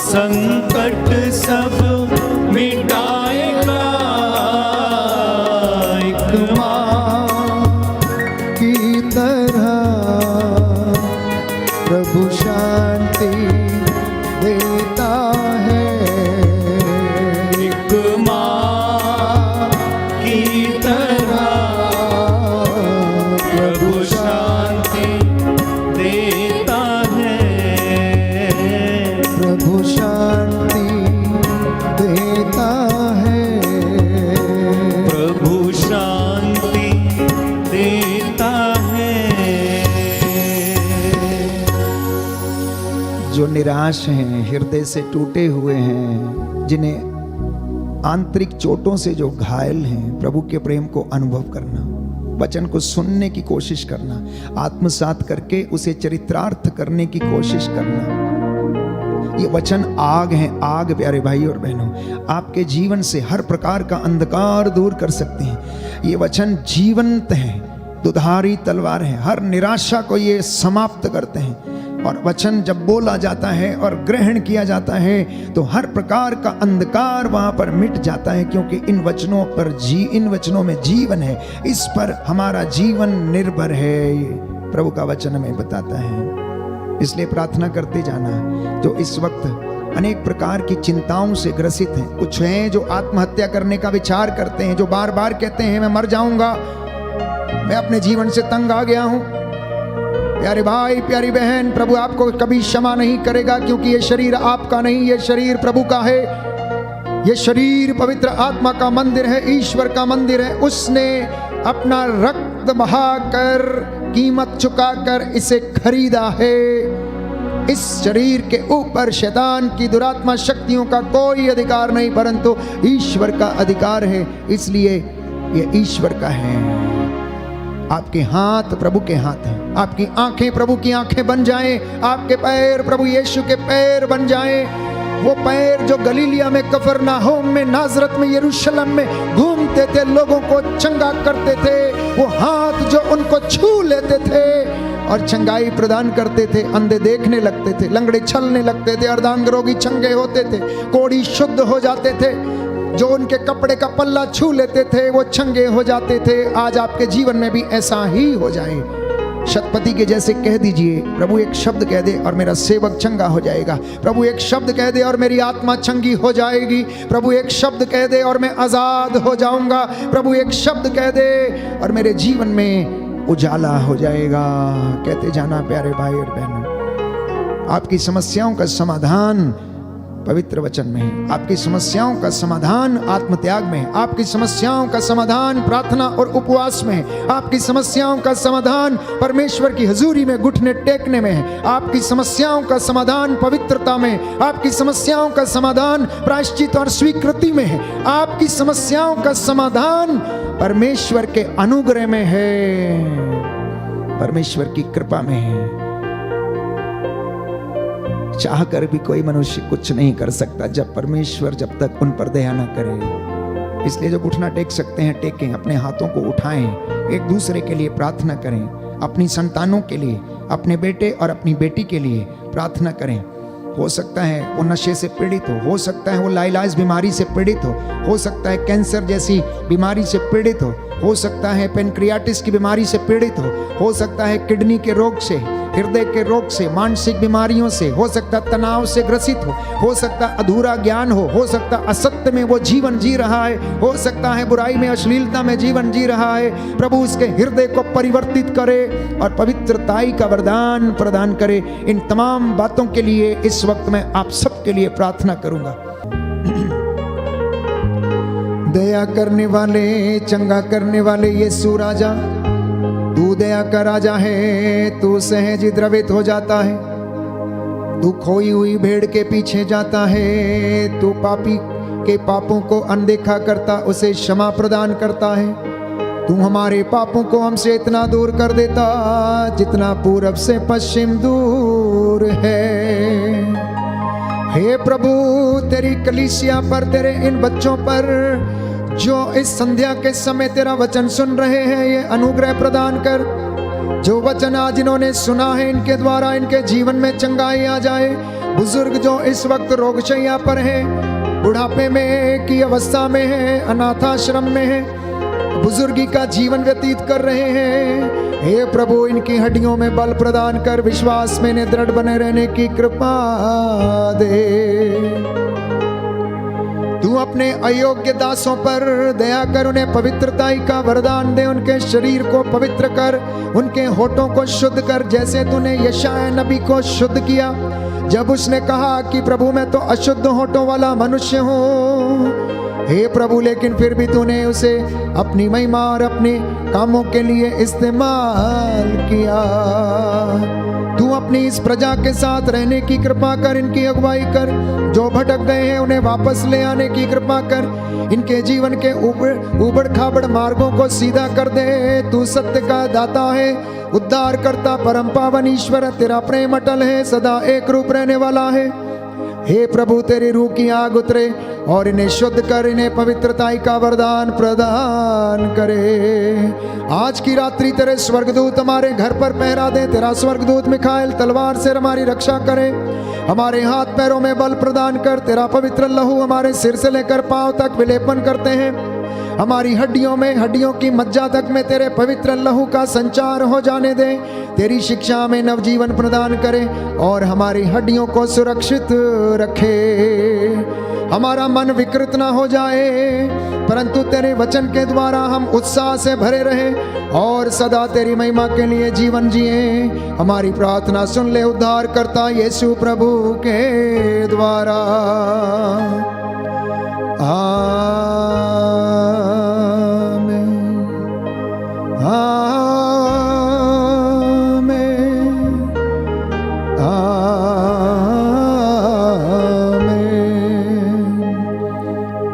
संकट सब मिटाएगा एक माँ की तरह प्रभु शांति देता है। एक माँ की तरह प्रभु शांति देता है। प्रभु शांति देता है। प्रभु शांति देता है। जो निराश हैं, हृदय से टूटे हुए हैं, जिन्हें आंतरिक चोटों से जो घायल हैं, प्रभु के प्रेम को अनुभव करना, वचन को सुनने की कोशिश करना, आत्मसात करके उसे चरितार्थ करने की कोशिश करना। ये वचन आग है, आग प्यारे भाई और बहनों, आपके जीवन से हर प्रकार का अंधकार दूर कर सकते हैं। ये वचन जीवंत है, दुधारी तलवार है, हर निराशा को ये समाप्त करते हैं। और वचन जब बोला जाता है और ग्रहण किया जाता है तो हर प्रकार का अंधकार वहां पर मिट जाता है, क्योंकि इन वचनों में जीवन है। इस पर हमारा जीवन निर्भर है, प्रभु का वचन हमें बताता है। इसलिए प्रार्थना करते जाना। जो इस वक्त अनेक प्रकार की चिंताओं से ग्रसित हैं, कुछ हैं जो आत्महत्या करने का विचार करते हैं, जो बार बार कहते हैं मैं मर जाऊंगा, मैं अपने जीवन से तंग आ गया हूं। प्यारे भाई प्यारी बहन, प्रभु आपको कभी क्षमा नहीं करेगा, क्योंकि ये शरीर आपका नहीं, ये शरीर प्रभु का है। ये शरीर पवित्र आत्मा का मंदिर है, ईश्वर का मंदिर है। उसने अपना रक्त बहाकर, कीमत चुकाकर इसे खरीदा है। इस शरीर के ऊपर शैतान की दुरात्मा शक्तियों का कोई अधिकार नहीं, परंतु ईश्वर का अधिकार है। इसलिए ये ईश्वर का है। आपके हाथ प्रभु के हाथ हैं, आपकी आंखें प्रभु की आंखें बन जाएं, आपके पैर प्रभु यीशु के पैर बन जाएं। वो पैर जो गलीलिया में, कफरनाहोम में, नाजरत में, यरूशलेम में घूमते थे, लोगों को चंगा करते थे, वो हाथ जो उनको छू लेते थे और चंगाई प्रदान करते थे। अंधे देखने लगते थे, लंगड़े चलने लगते थे, अर्धांग रोगी चंगे होते थे, कोढ़ी शुद्ध हो जाते थे, जो उनके कपड़े का पल्ला छू लेते थे वो चंगे हो जाते थे। आज आपके जीवन में भी ऐसा ही हो जाए। शतपति के जैसे कह दीजिए, प्रभु एक शब्द कह दे और मेरा सेवक चंगा हो जाएगा। प्रभु एक शब्द कह दे और मेरी आत्मा चंगी हो जाएगी। प्रभु एक शब्द कह दे और मैं आजाद हो जाऊंगा। प्रभु एक शब्द कह दे और मेरे जीवन में उजाला हो जाएगा। कहते जाना प्यारे भाई और बहनों, आपकी समस्याओं का समाधान पवित्र वचन में है। आपकी समस्याओं का समाधान आत्मत्याग में है। आपकी समस्याओं का समाधान प्रार्थना और उपवास में है। आपकी समस्याओं का समाधान परमेश्वर की हजूरी में घुटने टेकने में है। आपकी समस्याओं का समाधान पवित्रता में, आपकी समस्याओं का समाधान प्रायश्चित और स्वीकृति में है। आपकी समस्याओं का समाधान परमेश्वर के अनुग्रह में है, परमेश्वर की कृपा में है। चाह कर भी कोई मनुष्य कुछ नहीं कर सकता जब परमेश्वर जब तक उन पर दया न करे। इसलिए जो घुटना टेक सकते हैं टेकें, अपने हाथों को उठाएं, एक दूसरे के लिए प्रार्थना करें, अपनी संतानों के लिए, अपने बेटे और अपनी बेटी के लिए प्रार्थना करें। हो सकता है वो नशे से पीड़ित हो सकता है वो लाइलाज बीमारी से पीड़ित हो सकता है कैंसर जैसी बीमारी से पीड़ित हो सकता है पेनक्रियाटिस की बीमारी से पीड़ित हो सकता है किडनी के रोग से, हृदय के रोग से, मानसिक बीमारियों से, हो सकता तनाव से ग्रसित हो सकता अधूरा ज्ञान हो सकता असत्य में वो जीवन जी रहा है, हो सकता है बुराई में, अश्लीलता में जीवन जी रहा है। प्रभु उसके हृदय को परिवर्तित करे और पवित्रताई का वरदान प्रदान करे। इन तमाम बातों के लिए इस वक्त मैं आप सबके लिए प्रार्थना करूंगा। दया करने वाले, चंगा करने वाले यीशु राजा, तू दया का राजा है। तू सहज द्रवित हो जाता है, तू खोई हुई भेड़ के पीछे जाता है। तू पापी के पापों को अनदेखा करता, उसे क्षमा प्रदान करता है। तू हमारे पापों को हमसे इतना दूर कर देता जितना पूरब से पश्चिम दूर है। हे प्रभु, तेरी कलीसिया पर, तेरे इन बच्चों पर जो इस संध्या के समय तेरा वचन सुन रहे हैं, ये अनुग्रह प्रदान कर। जो वचन आज इन्होंने सुना है, इनके द्वारा इनके जीवन में चंगाई आ जाए। बुजुर्ग जो इस वक्त रोगशैया पर है, बुढ़ापे में की अवस्था में है, अनाथाश्रम में है, बुजुर्गी का जीवन व्यतीत कर रहे हैं, हे प्रभु इनकी हड्डियों में बल प्रदान कर, विश्वास में इन्हें दृढ़ बने रहने की कृपा दे। तू अपने अयोग्य दासों पर दया कर, उन्हें पवित्रताई का वरदान दे, उनके शरीर को पवित्र कर, उनके होठों को शुद्ध कर, जैसे तूने यशायाह नबी को शुद्ध किया जब उसने कहा कि प्रभु मैं तो अशुद्ध होठों वाला मनुष्य हूँ। हे प्रभु, लेकिन फिर भी तूने उसे अपनी महिमा और अपने कामों के लिए इस्तेमाल किया। तू अपनी इस प्रजा के साथ रहने की कृपा कर, इनकी अगुवाई कर, जो भटक गए हैं उन्हें वापस ले आने की कृपा कर, इनके जीवन के उबड़ खाबड़ मार्गों को सीधा कर दे। तू सत्य का दाता है, उद्धार करता, परम पावन ईश्वर, तेरा प्रेम अटल है, सदा एक रूप रहने वाला है। हे प्रभु, तेरी रूह की आग उतरे और इन्हें शुद्ध कर, इन्हें पवित्रताई का वरदान प्रदान करे। आज की रात्रि तेरे स्वर्गदूत हमारे घर पर पहरा दे, तेरा स्वर्गदूत मिखाएल तलवार से हमारी रक्षा करे, हमारे हाथ पैरों में बल प्रदान कर, तेरा पवित्र लहू हमारे सिर से लेकर पांव तक विलेपन करते हैं, हमारी हड्डियों में, हड्डियों की मज्जा तक में तेरे पवित्र लहू का संचार हो जाने दे, तेरी शिक्षा में नवजीवन प्रदान करे और हमारी हड्डियों को सुरक्षित रखे। हमारा मन विकृत ना हो जाए, परंतु तेरे वचन के द्वारा हम उत्साह से भरे रहे और सदा तेरी महिमा के लिए जीवन जिए। हमारी प्रार्थना सुन ले उद्धार करता यीशु प्रभु के द्वारा,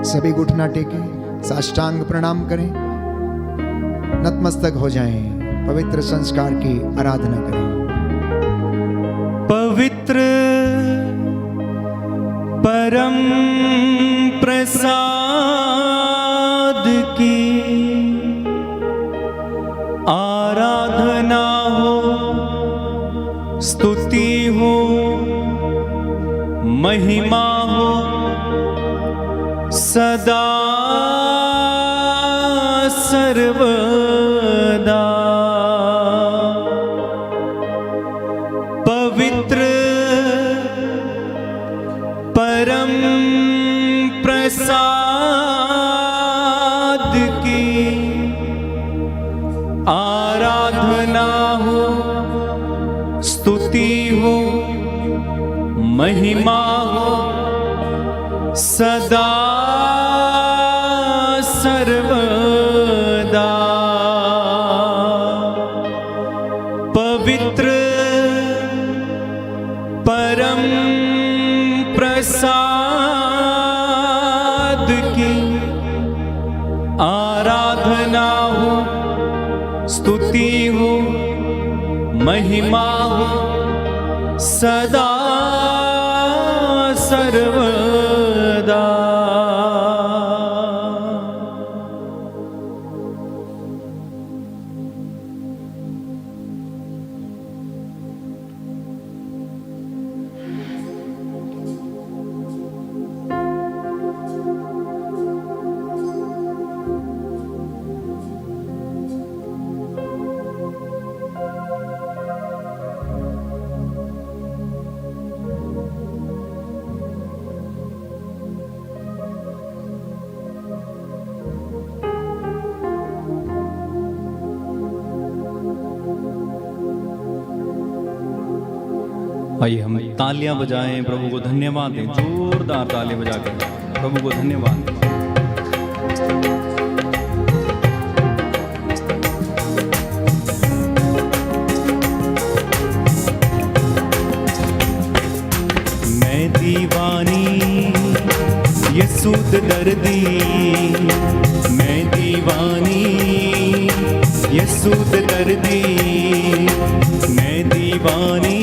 सभी घुटना टेके, साष्टांग प्रणाम करें, नतमस्तक हो जाएं, पवित्र संस्कार की आराधना करें। पवित्र परम प्रसाद की आराधना हो, स्तुति हो, महिमा हो, सदा सर्वदा। पवित्र परम प्रसाद की आराधना हो, स्तुति हो, महिमा हो, सदा सर्वदा। पवित्र परम प्रसाद की आराधना हो, स्तुति हो, महिमा हो, सदा सर्वदा। आइए हम तालियां बजाएं, प्रभु को धन्यवाद दें, जोरदार तालियां बजाकर प्रभु को धन्यवाद दें। मैं दीवानी यसुद दर्दी, मैं दीवानी यसुद दर्दी, मैं दीवानी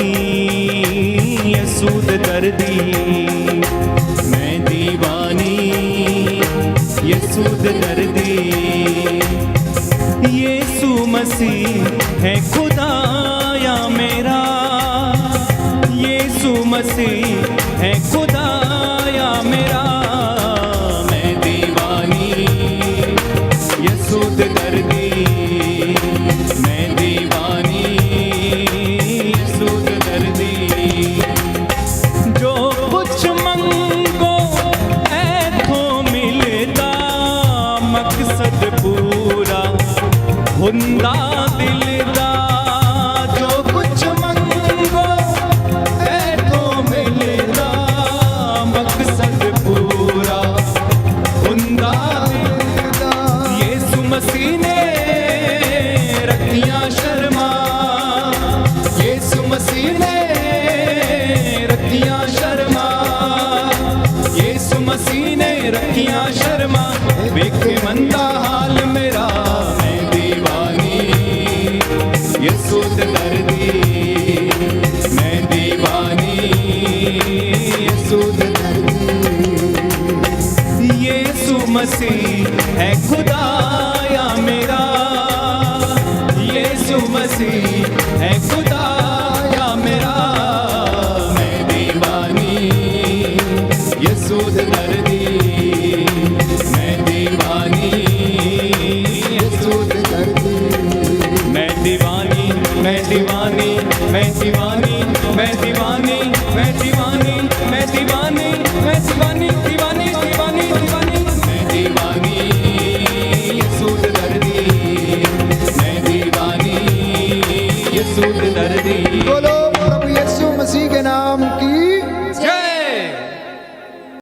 यसुद दर्दी, मैं दीवानी यसुद दर्दी। यीशु मसीह है खुदाया मेरा, यीशु मसीह है खुदाया मेरा। मैं दीवानी यसुद दर्दी, मैं दीवानी यसुद दर्दी। जो कुछ मंगो ऐथो मिलदा, मकसद पूरा हुंदा दिल दा। जो कुछ मंगो ऐथो मिलदा, मकसद पूरा हुंदा दिल दा। यीशु मसीह ने रखियां शर्मा, यीशु मसीह ने रखियां शर्मा, यीशु मसीह ने रखियां शर्मा। वेखे मंदा हाल मेरा, मैं दीवानी यसुद दर्दी, मैं दीवानी यसुद दर्दी। यीशु मसीह है खुदाया मेरा, यीशु मसीह है खुदाया मेरा। मैं दीवानी यसुद दर्दी, मैं दीवानी यसुद दर्दी। मैं दीवानी, मैं दीवानी, मैं दीवानी, मैं दीवानी, मैं दीवानी, मैं दीवानी, मैं दीवानी, दीवानी, दीवानी, दीवानी। मैं दीवानी यसुद दर्दी, मैं दीवानी यसुद दर्दी।